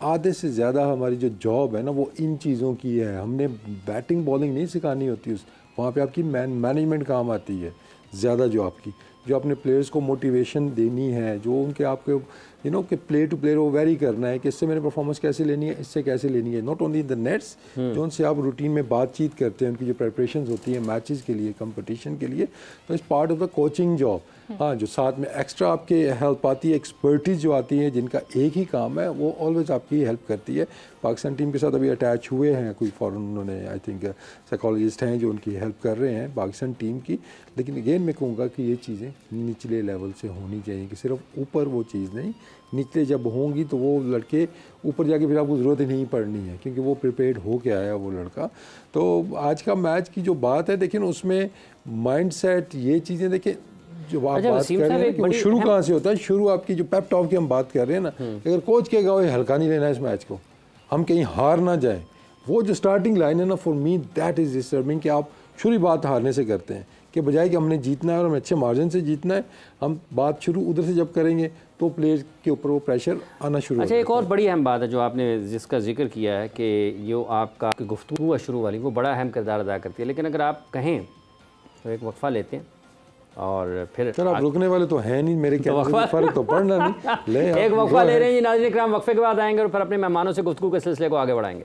आधे से ज़्यादा हमारी जो जॉब है ना वो इन चीज़ों की है। हमने बैटिंग बॉलिंग नहीं सिखानी होती, उस वहाँ पे आपकी मैनेजमेंट काम आती है ज़्यादा, जो आपकी जो अपने प्लेयर्स को मोटिवेशन देनी है, जो उनके आपके कि प्लेयर टू प्लेयर वो वेरी करना है कि इससे मैंने परफॉर्मेंस कैसे लेनी है, इससे कैसे लेनी है। नॉट ओनली द नेट्स, जो उनसे आप रूटीन में बातचीत करते हैं, उनकी जो प्रेपरेशंस होती है मैचेस के लिए, कंपटीशन के लिए, तो इस part of the coaching job. हाँ, जो साथ में एक्स्ट्रा आपके हेल्प आती है, एक्सपर्टीज जो आती है, जिनका एक ही काम है, वो ऑलवेज आपकी हेल्प करती है। पाकिस्तान टीम के साथ अभी अटैच हुए हैं कोई फॉरेन, उन्होंने आई थिंक साइकोलॉजिस्ट हैं जो उनकी हेल्प कर रहे हैं पाकिस्तान टीम की। लेकिन अगेन मैं कहूँगा कि ये चीज़ें निचले लेवल से होनी चाहिए, कि सिर्फ ऊपर वो चीज़ नहीं, निचले जब होंगी तो वो लड़के ऊपर जाके फिर आपको ज़रूरत ही नहीं पड़नी है, क्योंकि वो प्रिपेयर्ड हो के आया वो लड़का। तो आज का मैच की जो बात है, देखिए उसमें माइंडसेट, ये चीज़ें देखिए जो आप बात कर रहे हैं कि वो शुरू कहाँ से होता है। शुरू आपकी जो पेप टॉक की हम बात कर रहे हैं ना, अगर कोच कहेगा वो हल्का नहीं लेना इस मैच को, हम कहीं हार ना जाए, वो जो स्टार्टिंग लाइन है ना, for me that is disturbing, कि आप शुरू बात हारने से करते हैं, कि बजाय कि हमने जीतना है और हमें अच्छे मार्जिन से जीतना है, हम बात शुरू उधर से जब करेंगे तो प्लेयर के ऊपर वो प्रेशर आना शुरू हो जाता है। एक और बड़ी अहम बात है जो आपने जिसका जिक्र किया है कि ये आपका गुफ्तगू हुआ शुरू वाली, वो बड़ा अहम किरदार अदा करती है। लेकिन अगर आप कहें तो एक वक्फा लेते हैं और फिर सर आप रुकने वाले तो हैं नहीं, मेरे क्या फर्क तो पड़ना नहीं। ले एक वक्फा ले रहे हैं जी नाज़रीन इकराम, वक्फे के बाद आएंगे और फिर अपने मेहमानों से गुफ्तगू के सिलसिले को आगे बढ़ाएंगे।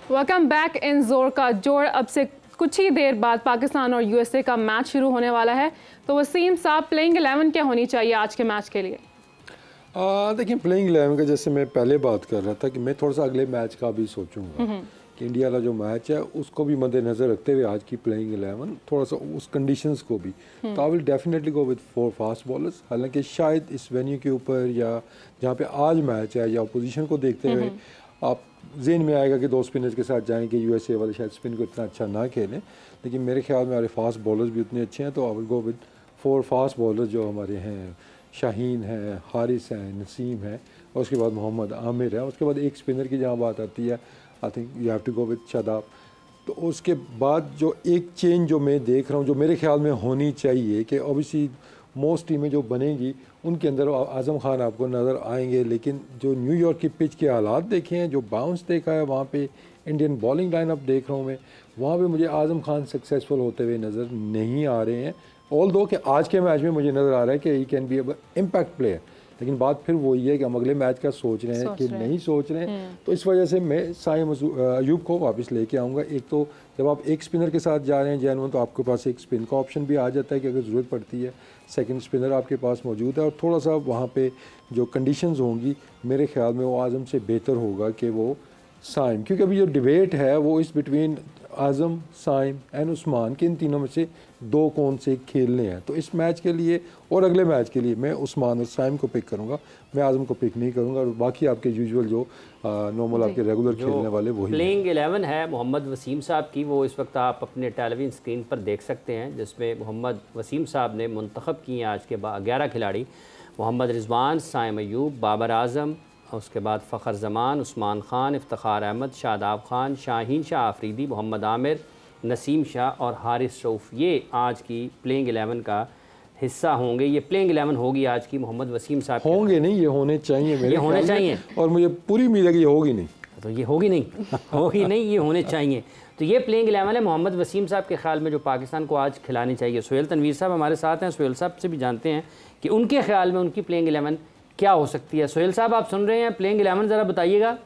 Welcome back. इन जोर का जोड़ अब से कुछ ही देर बाद पाकिस्तान और USA का मैच शुरू होने वाला है। तो वसीम साहब, प्लेइंग 11 क्या होनी चाहिए आज के मैच के लिए? देखिए प्लेइंग 11 का जैसे मैं पहले बात कर रहा था कि मैं थोड़ा सा अगले मैच का भी सोचूंगा कि इंडिया का जो मैच है उसको भी मद्देनज़र रखते हुए आज की प्लेइंग 11 थोड़ा सा उस कंडीशंस को भी, तो I will definitely go with 4 fast bowlers. हालांकि शायद इस वेन्यू के ऊपर या जहाँ पे आज मैच है या अपोजिशन को देखते हुए आप जेन में आएगा कि 2 स्पिनर्स के साथ जाएंगे, USA वाले शायद स्पिन को इतना अच्छा ना खेलें, लेकिन मेरे ख्याल में हमारे फास्ट बॉलर्स भी उतने अच्छे हैं। तो I will go with 4 fast bowlers जो हमारे हैं, शाहीन है, हारिस है, नसीम है, और उसके बाद मोहम्मद आमिर है। उसके बाद एक स्पिनर की जहाँ बात आती है, I think you have to go with Shadab. तो उसके बाद जो एक चेंज जो मैं देख रहा हूँ, जो मेरे ख्याल में होनी चाहिए, कि ऑब्वियसली मोस्ट टीमें जो बनेंगी उनके अंदर आज़म खान आपको नज़र आएंगे, लेकिन जो न्यूयॉर्क की पिच के हालात देखे हैं, जो बाउंस देखा है वहाँ पे, इंडियन बॉलिंग लाइनअप देख रहा हूँ मैं, वहाँ पे मुझे आज़म खान सक्सेसफुल होते हुए नज़र नहीं आ रहे हैं। ऑल दो कि आज के मैच में मुझे नज़र आ रहा है कि he can be impact player, लेकिन बात फिर वही है कि हम अगले मैच का सोच रहे हैं कि नहीं सोच रहे हैं। तो इस वजह से मैं साइम अयूब को वापस लेके आऊँगा। एक तो जब आप एक स्पिनर के साथ जा रहे हैं जैन, तो आपके पास एक स्पिन का ऑप्शन भी आ जाता है कि अगर ज़रूरत पड़ती है सेकंड स्पिनर आपके पास मौजूद है, और थोड़ा सा वहाँ पे जो कंडीशंस होंगी मेरे ख्याल में वो आज़म से बेहतर होगा कि वो साइम, क्योंकि अभी जो डिबेट है वो इस बिटवीन आज़म, साइम एंड उस्मान के इन तीनों में से दो कौन से खेलने हैं। तो इस मैच के लिए और अगले मैच के लिए मैं उस्मान और साइम को पिक करूँगा, मैं आज़म को पिक नहीं करूँगा। और बाकी आपके यूजुअल जो नॉर्मल आपके रेगुलर खेलने वाले वही प्लेइंग 11 है मोहम्मद वसीम साहब की, वो इस वक्त आप अपने टेलीविजन स्क्रीन पर देख सकते हैं, जिसमें मोहम्मद वसीम साहब ने मुंतखब किए आज के 11 खिलाड़ी, मोहम्मद रिजवान, साइम अयूब, बाबर आज़म, उसके बाद फ़खर ज़मान, उस्मान ख़ान, इफ्तिखार अहमद, शादाब ख़ान, शाहीन शाह आफरीदी, मोहम्मद आमिर, नसीम शाह और हारिस रऊफ़। ये आज की प्लेइंग 11 का हिस्सा होंगे। ये प्लेइंग 11 होगी आज की मोहम्मद वसीम साहब। होंगे नहीं, ये होने चाहिए मेरे, ये होने चाहिए और मुझे पूरी उम्मीद है कि ये होगी नहीं। तो ये होगी नहीं होगी नहीं, ये होने चाहिए। तो ये प्लेइंग 11 है मोहम्मद वसीम साहब के ख्याल में जो पाकिस्तान को आज खिलानी चाहिए। सुहेल तनवीर साहब हमारे साथ हैं, सुहेल साहब से भी जानते हैं कि उनके ख्याल में उनकी प्लेइंग 11 क्या हो सकती है। सुहेल साहब आप सुन रहे हैं, प्लेइंग 11 ज़रा बताइएगा।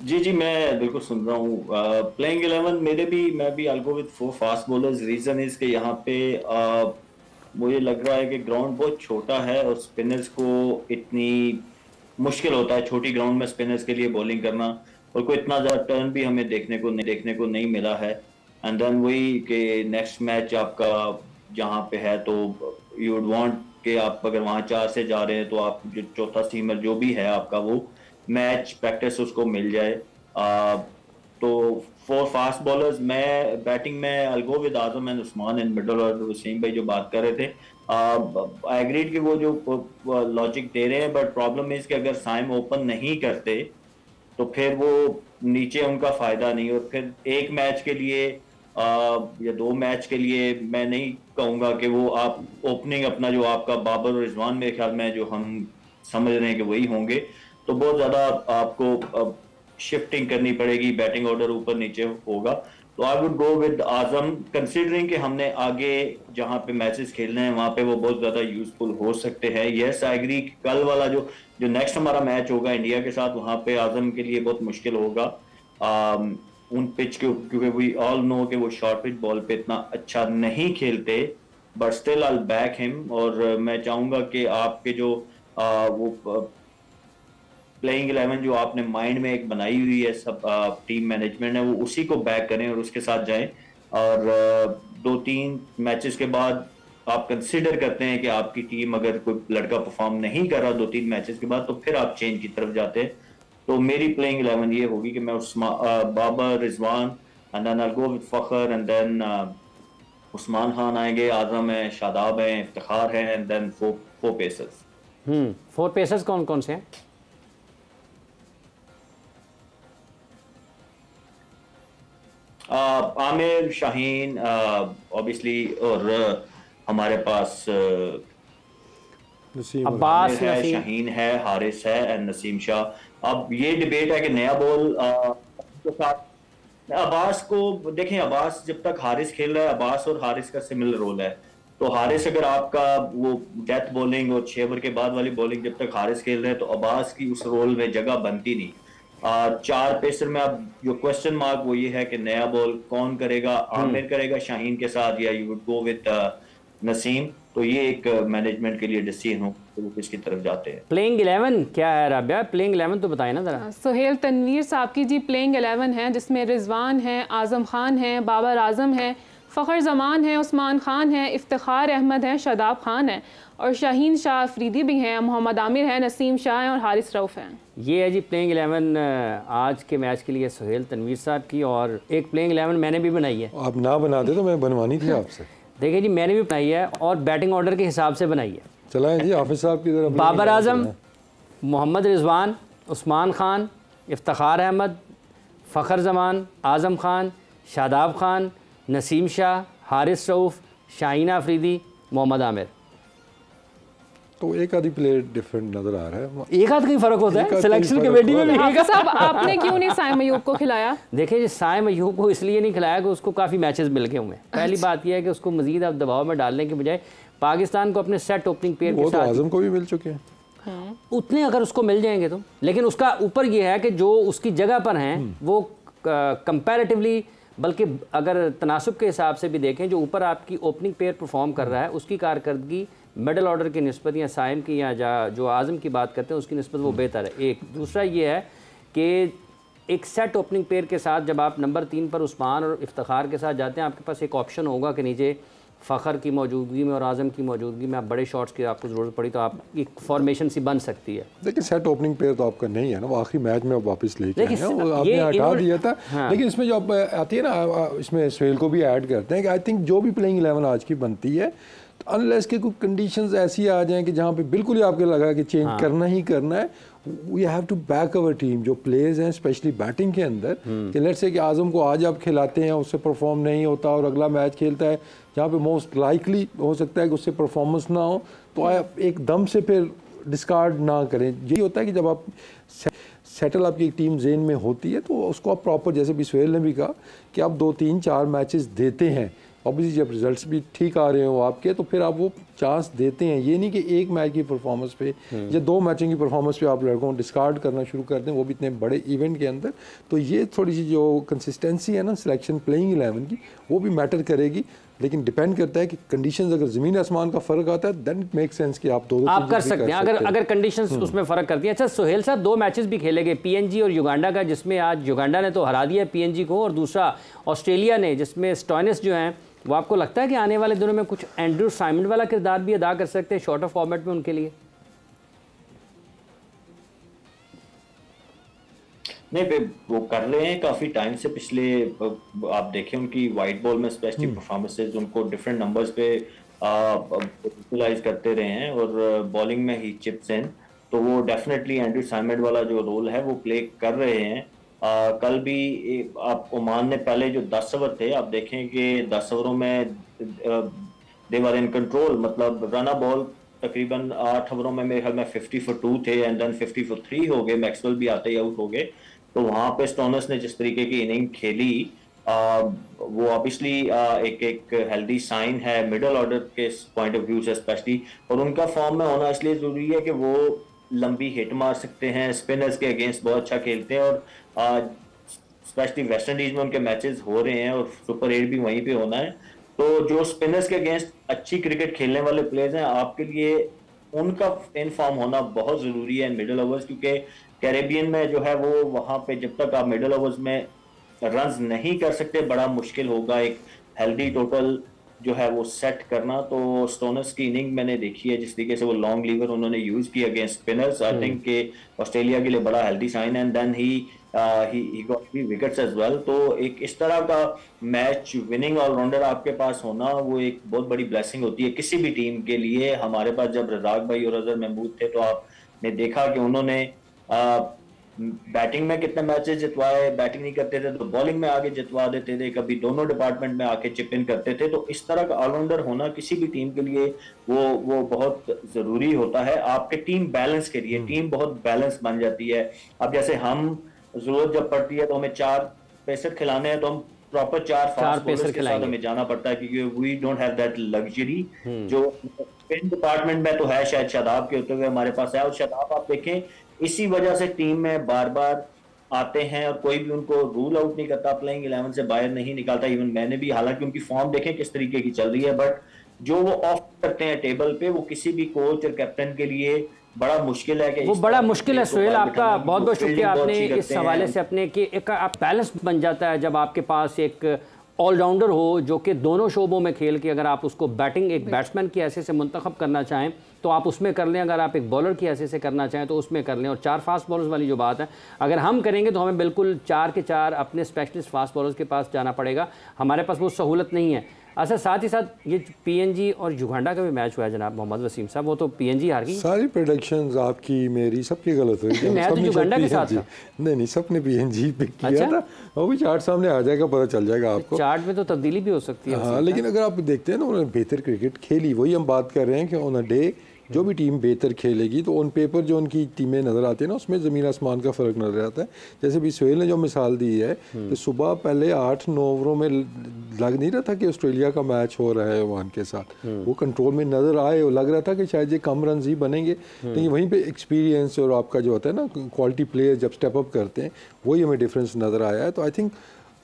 जी मैं बिल्कुल सुन रहा हूँ। प्लेइंग 11 मैं भी I'll go with 4 fast bowlers. Reason is कि यहाँ पे मुझे लग रहा है कि ग्राउंड बहुत छोटा है और स्पिनर्स को इतनी मुश्किल होता है छोटी ग्राउंड में स्पिनर्स के लिए बॉलिंग करना, और कोई इतना ज़्यादा टर्न भी हमें देखने को नहीं मिला है। एंड देन वही कि नेक्स्ट मैच आपका जहाँ पे है तो यू वुड वांट कि आप अगर वहाँ 4 से जा रहे हैं तो आप जो चौथा सीमर जो भी है आपका वो मैच प्रैक्टिस उसको मिल जाए। तो 4 फास्ट बॉलर्स, मैं बैटिंग में I'll go with Azam and Usman in middle. और वसीम भाई जो बात कर रहे थे, आई एग्रीड कि वो जो लॉजिक दे रहे हैं, बट प्रॉब्लम इज कि अगर साइम ओपन नहीं करते तो फिर वो नीचे उनका फायदा नहीं। और फिर एक मैच के लिए या 2 मैच के लिए मैं नहीं कहूँगा कि वो आप ओपनिंग अपना जो आपका बाबर और रिजवान मेरे ख्याल में जो हम समझ रहे हैं कि वही होंगे, तो बहुत ज़्यादा आपको शिफ्टिंग करनी पड़ेगी, बैटिंग ऑर्डर ऊपर नीचे होगा। तो I would go with Azam, considering कि हमने आगे जहाँ पे मैचेस खेलने हैं वहाँ पे वो बहुत ज़्यादा यूजफुल हो सकते हैं। यस आई एग्री, कल वाला जो नेक्स्ट हमारा मैच होगा इंडिया के साथ, वहाँ पे आजम के लिए बहुत मुश्किल होगा उन पिच के, क्योंकि वी ऑल नो कि वो शॉर्ट पिच बॉल पे इतना अच्छा नहीं खेलते, but still I back him. और मैं चाहूँगा कि आपके जो वो प्लेइंग 11 जो आपने माइंड में एक बनाई हुई है सब टीम मैनेजमेंट है, वो उसी को बैक करें और उसके साथ जाएं। और 2-3 मैचेस के बाद आप कंसिडर करते हैं कि आपकी टीम अगर कोई लड़का परफॉर्म नहीं कर रहा 2-3 मैचेस के बाद, तो फिर आप चेंज की तरफ जाते हैं। तो मेरी प्लेइंग 11 ये होगी कि मैं Babar, Rizwan, and then I go with Fakhar, and then Usman Khan आएंगे, आजम है, शादाब है, इफ्तिखार है, एंड देन 4 पेसर्स। 4 पेसर्स कौन कौन से हैं? आमिर, शाहीन ऑब्वियसली, और हमारे पास अब्बास है, शाहीन है, हारिस है एंड नसीम शाह। अब ये डिबेट है कि नया बॉल के साथ अब्बास को देखें। अब्बास जब तक हारिस खेल रहा है, अब्बास और हारिस का सिमिलर रोल है। तो हारिस अगर आपका वो डेथ बॉलिंग और 6 ओवर के बाद वाली बॉलिंग जब तक हारिस खेल रहे हैं, तो अब्बास की उस रोल में जगह बनती नहीं। 4 पेसर में अब जो क्वेश्चन मार्क वो ये है कि नया बॉल कौन करेगा, आमिर करेगा शाहीन के साथ, या you would go with Naseem. तो ये एक मैनेजमेंट के लिए डिसीजन हो तो वो किसकी तरफ जाते हैं। प्लेइंग 11 क्या है राबिया? प्लेइंग 11 तो बताए ना जरा। सुहेल तनवीर साहब की जी प्लेइंग 11 है, जिसमें रिजवान है, आजम खान है, बाबर आजम है, फ़खर ज़मान है, उस्मान खान है, इफ्तिखार अहमद है, शादाब खान है, और शाहीन शाह अफरीदी भी हैं, मोहम्मद आमिर है, नसीम शाह है और हारिस रऊफ़ हैं। ये है जी प्लेइंग 11 आज के मैच के लिए सुहेल तनवीर साहब की। और एक प्लेइंग 11 मैंने भी बनाई है। आप ना बना दे तो मैं बनवानी थी आपसे। देखिए जी, मैंने भी बनाई है और बैटिंग ऑर्डर के हिसाब से बनाई है। चलाएं जी हाफिज़ साहब की तरफ। बाबर आजम, मोहम्मद रिजवान, उस्मान खान, इफ्तिखार अहमद, फ़खर ज़मान, आज़म खान, शादाब खान, नसीम शाह, हारिस रऊफ़, शाहीन अफरीदी, मोहम्मद आमिर। तो एक आधी प्लेयर डिफरेंट नजर आ रहा है। एक आध का ही फर्क होता है सिलेक्शन कमेटी में भी। हाफिज़ साहब आपने क्यों नहीं साइम अयूब को खिलाया? देखिए जी, साइम अयूब को इसलिए नहीं खिलाया कि उसको काफ़ी मैचेस मिल गए हुए हैं। पहली बात यह है कि उसको मजीद आप दबाव में डालने के बजाय पाकिस्तान को अपने सेट ओपनिंग पेयर के साथ, आज़म को भी मिल चुके हैं उतने अगर उसको मिल जाएंगे तो। लेकिन उसका ऊपर यह है कि जो उसकी जगह पर हैं वो कंपैरेटिवली, बल्कि अगर तनासुब के हिसाब से भी देखें, जो ऊपर आपकी ओपनिंग पेयर परफॉर्म कर रहा है उसकी कारकर्दगी मिडल ऑर्डर की निस्बत या साइम की या जो आज़म की बात करते हैं उसकी निस्बत वो बेहतर है। एक दूसरा ये है कि एक सेट ओपनिंग पेयर के साथ जब आप नंबर 3 पर उस्मान और इफ्तिखार के साथ जाते हैं, आपके पास एक ऑप्शन होगा कि नीचे फ़खर की मौजूदगी में और आज़म की मौजूदगी में आप बड़े शॉट्स की आपको ज़रूरत पड़ी तो आप एक फॉर्मेशन सी बन सकती है। लेकिन सेट ओपनिंग पेयर तो आपका नहीं है ना, वो आखिरी मैच में वापस लेके आए हैं, वो आपने हटा दिया था। हाँ। लेकिन इसमें जो आती है ना, इसमें सुहेल को भी ऐड करते हैं कि आई थिंक जो भी प्लेइंग 11 आज की बनती है, तो अनलेस के कोई कंडीशंस ऐसी आ जाएं कि जहाँ पे बिल्कुल ही आपको लगा कि चेंज करना ही करना है, we have to back our team. जो प्लेयर्स हैं स्पेशली बैटिंग के अंदर, कि लेट्स से कि आज़म को आज आप खिलाते हैं, उससे परफॉर्म नहीं होता और अगला मैच खेलता है जहाँ पे मोस्ट लाइकली हो सकता है कि उससे परफॉर्मेंस ना हो, तो आप एकदम से फिर डिस्कार्ड ना करें। यही होता है कि जब आप सेटल आपकी एक टीम जेन में होती है तो उसको आप प्रॉपर, जैसे भी सुहेल ने भी कहा कि आप 2, 3, 4 मैचेस देते हैं, ऑब्वियसली जब रिजल्ट्स भी ठीक आ रहे हो आपके तो फिर आप वो चांस देते हैं। ये नहीं कि एक मैच की परफॉर्मेंस पे या 2 मैचों की परफॉर्मेंस पे आप लड़कों को डिस्कार्ड करना शुरू कर दें, वो भी इतने बड़े इवेंट के अंदर। तो ये थोड़ी सी जो कंसिस्टेंसी है ना सिलेक्शन प्लेइंग 11 की, वो भी मैटर करेगी। लेकिन डिपेंड करता है कि कंडीशंस अगर ज़मीन आसमान का फ़र्क आता है देन इट मेक सेंस कि आप दो आप कर सकते हैं अगर कंडीशंस उसमें फ़र्क करती हैं। अच्छा सुहेल साहब, 2 मैचेस भी खेले गए, पीएनजी और युगांडा का, जिसमें आज युगांडा ने तो हरा दिया पीएनजी को, और दूसरा ऑस्ट्रेलिया ने जिसमें स्टोइनिस जो हैं वो आपको लगता है कि आने वाले दिनों में कुछ एंड्रू साइमंड वाला किरदार भी अदा कर सकते हैं शॉर्ट ऑफ फॉर्मेट में उनके लिए? नहीं, वो कर रहे हैं काफी टाइम से। पिछले आप देखें उनकी वाइट बॉल में स्पेशली परफॉर्मेंसेज, उनको डिफरेंट नंबर्स पे यूटिलाइज करते रहे हैं, और बॉलिंग में ही चिप्स इन, तो वो डेफिनेटली एंड्रू साइमंड वाला जो रोल है वो प्ले कर रहे हैं। कल भी आप ओमान ने पहले जो 10 ओवर थे, आप देखें कि 10 ओवरों में दे वर इन कंट्रोल, मतलब रन बॉल तकरीबन 8 ओवरों में मेरे ख्याल में 50 for 2 थे एंड देन 50 for 3 हो गए, मैक्सवेल भी आते ही आउट हो गए। तो वहां पे स्टोइनिस ने जिस तरीके की इनिंग खेली, वो ऑब्वियसली एक हेल्दी साइन है मिडिल ऑर्डर के पॉइंट ऑफ व्यू से स्पेशली, और उनका फॉर्म में होना इसलिए जरूरी है कि वो लंबी हिट मार सकते हैं, स्पिनर्स के अगेंस्ट बहुत अच्छा खेलते हैं, और स्पेशली वेस्ट इंडीज में उनके मैचेस हो रहे हैं और सुपर 8 भी वहीं पे होना है। तो जो स्पिनर्स के अगेंस्ट अच्छी क्रिकेट खेलने वाले प्लेयर्स हैं, आपके लिए उनका इन फॉर्म होना बहुत जरूरी है मिडिल ओवर्स, क्योंकि कैरेबियन में जो है वो वहां पे जब तक आप मिडिल ओवर्स में रन्स नहीं कर सकते, बड़ा मुश्किल होगा एक हेल्दी टोटल जो है वो सेट करना। तो स्टोइनिस की इनिंग मैंने देखी है, जिस तरीके से वो लॉन्ग लीवर उन्होंने यूज किया अगेंस्ट स्पिनर्स, आई थिंक के ऑस्ट्रेलिया के लिए बड़ा हेल्दी साइन है, and then he got 3 wickets as well. तो एक इस तरह का मैच विनिंग ऑलराउंडर आपके पास होना वो एक बहुत बड़ी ब्लेसिंग होती है किसी भी टीम के लिए। हमारे पास जब रजाक भाई और अजहर महमूद थे तो आपने देखा कि उन्होंने बैटिंग में कितने मैचेस जितवाए, बैटिंग नहीं करते थे तो बॉलिंग में आगे जितवा देते थे, कभी दोनों डिपार्टमेंट में आके चिप इन करते थे। तो इस तरह का ऑलराउंडर होना किसी भी टीम के लिए वो बहुत जरूरी होता है, आपके टीम बैलेंस के लिए। टीम बहुत बैलेंस बन जाती है। अब जैसे हम जरूरत जब पड़ती है तो हमें 4 पेसर खिलाने हैं तो हम प्रॉपर 4 फास्ट बॉलर्स के साथ हमें जाना पड़ता है, क्योंकि we don't have that luxury जो स्पिन डिपार्टमेंट में तो है, शायद शादाब के होते हुए हमारे पास है। और शादाब आप देखें इसी वजह से टीम में बार बार आते हैं और कोई भी उनको रूल आउट नहीं करता, प्लेइंग 11 से बाहर नहीं निकालता। इवन मैंने भी, हालांकि उनकी फॉर्म देखें किस तरीके की चल रही है, बट जो वो ऑफ करते हैं टेबल पे, वो किसी भी कोच और कैप्टन के लिए बड़ा मुश्किल है कि वो बड़ा मुश्किल है। सुहेल आपका बहुत बहुत शुक्रिया, आपने इस हवाले से अपने कि एक आप बैलेंस बन जाता है जब आपके पास एक ऑलराउंडर हो जो कि दोनों शोबों में खेल के, अगर आप उसको बैटिंग एक बैट्समैन की हैसियत से मुंतखब करना चाहें तो आप उसमें कर लें, अगर आप एक बॉलर की हैसियत से करना चाहें तो उसमें कर लें। और 4 फास्ट बॉलर्स वाली जो बात है, अगर हम करेंगे तो हमें बिल्कुल 4 के 4 अपने स्पेशलिस्ट फास्ट बॉलर्स के पास जाना पड़ेगा, हमारे पास वो सहूलत नहीं है। अच्छा, साथ ही साथ ये पीएनजी और युगांडा का भी मैच हुआ है जनाब मोहम्मद वसीम साहब, वो तो पीएनजी हार गई। सारी प्रेडिक्शंस आपकी मेरी सबकी गलत हुई। मैं तो युगांडा के साथ था। नहीं, सबने पीएनजी पिक किया था। वो भी चार्ट सामने आ जाएगा, पता चल जाएगा आपको। चार्ट में तो तब्दीली भी हो सकती है। हाँ, लेकिन अगर आप देखते हैं ना, उन्होंने बेहतर क्रिकेट खेली, वही हम बात कर रहे हैं कि ऑन अ डे जो भी टीम बेहतर खेलेगी तो ऑन पेपर जो उनकी टीमें नज़र आती है ना, उसमें ज़मीन आसमान का फ़र्क नज़र आता है। जैसे भी सुहेल ने जो मिसाल दी है कि सुबह पहले 8-9 ओवरों में लग नहीं रहा था कि ऑस्ट्रेलिया का मैच हो रहा है ओमान के साथ, वो कंट्रोल में नज़र आए और लग रहा था कि शायद ये कम रन ही बनेंगे, लेकिन वहीं पर एक्सपीरियंस और आपका जो होता है ना क्वालिटी प्लेयर जब स्टेप अप करते हैं, वही हमें डिफरेंस नज़र आया है। तो आई थिंक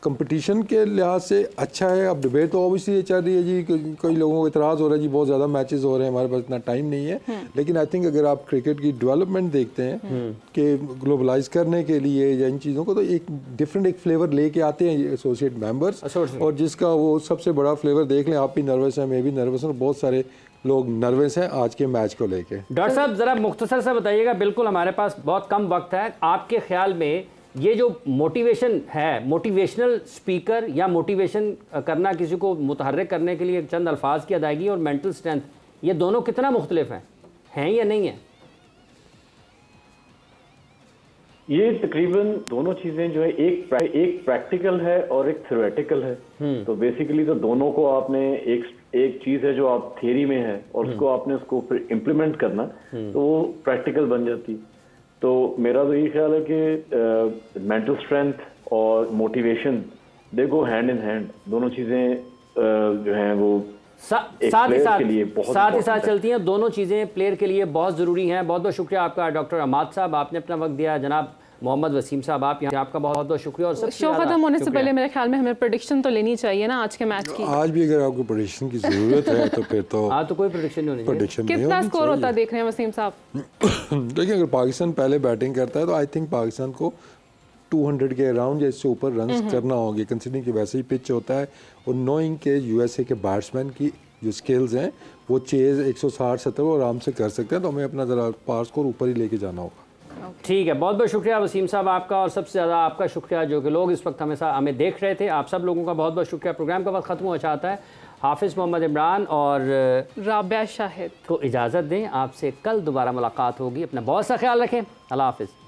कंपटीशन के लिहाज से अच्छा है। अब डिबेट तो ऑब्वियसली ये चल रही है जी, कई लोगों को इतराज़ हो रहा है जी बहुत ज़्यादा मैचेस हो रहे हैं, हमारे पास इतना टाइम नहीं है। लेकिन आई थिंक अगर आप क्रिकेट की डेवलपमेंट देखते हैं कि ग्लोबलाइज करने के लिए या इन चीज़ों को, तो एक डिफरेंट एक फ्लेवर लेके आते हैं एसोसिएट मेंबर्स, और जिसका वो सबसे बड़ा फ्लेवर देख लें। आप भी नर्वस हैं, मैं भी नर्वस हूँ, बहुत सारे लोग नर्वस हैं आज के मैच को लेके। डॉक्टर साहब ज़रा मुख्तसर से बताइएगा, बिल्कुल हमारे पास बहुत कम वक्त है, आपके ख्याल में ये जो मोटिवेशन है, मोटिवेशनल स्पीकर या मोटिवेशन करना, किसी को मुतहर्रिक करने के लिए चंद अल्फाज की अदायगी, और मेंटल स्ट्रेंथ, ये दोनों कितना मुख्तलिफ हैं या नहीं है? ये तकरीबन दोनों चीजें जो है, एक प्रैक्टिकल है और एक थ्योरेटिकल है। तो बेसिकली तो दोनों को आपने एक चीज है जो आप थियरी में है और उसको आपने उसको फिर इम्प्लीमेंट करना, तो वो प्रैक्टिकल बन जाती। तो मेरा तो यही ख्याल है कि मेंटल स्ट्रेंथ और motivation they go hand in hand. दोनों चीजें जो हैं वो साथ ही साथ चलती हैं। दोनों चीज़ें प्लेयर के लिए बहुत ज़रूरी हैं। बहुत बहुत शुक्रिया आपका डॉक्टर अमाद साहब, आपने अपना वक्त दिया। जनाब मोहम्मद वसीम साहब, आप यहाँ, आपका बहुत बहुत शुक्रिया। और शो खत्म होने से पहले मेरे ख्याल में हमें प्रेडिक्शन तो लेनी चाहिए ना आज के मैच की। आज भी अगर आपको प्रेडिक्शन की जरूरत है तो फिर तो हाँ, तो कोई प्रेडिक्शन नहीं होनी चाहिए। कितना स्कोर होता है देख रहे हैं वसीम साहब? देखिए, अगर पाकिस्तान पहले बैटिंग करता है तो आई थिंक पाकिस्तान को 200 के अराउंड या इससे ऊपर रन करना होंगे, कंसिडरिंग कि वैसे ही पिच होता है, और नोइंग के यूएसए के बैट्समैन की जो स्किल्स हैं वो चेज 160-70 वो आराम से कर सकते हैं। तो हमें अपना ज़रा पार स्कोर ऊपर ही लेके जाना होगा। ठीक है, बहुत बहुत शुक्रिया वसीम साहब आपका, और सबसे ज़्यादा आपका शुक्रिया जो कि लोग इस वक्त हमें देख रहे थे। आप सब लोगों का बहुत बहुत शुक्रिया। प्रोग्राम का वक्त ख़त्म हो चाहता है। हाफिज़ मोहम्मद इमरान और राबिया शाहिद को इजाज़त दें। आपसे कल दोबारा मुलाकात होगी। अपना बहुत सा ख्याल रखें। अल्लाह हाफिज़।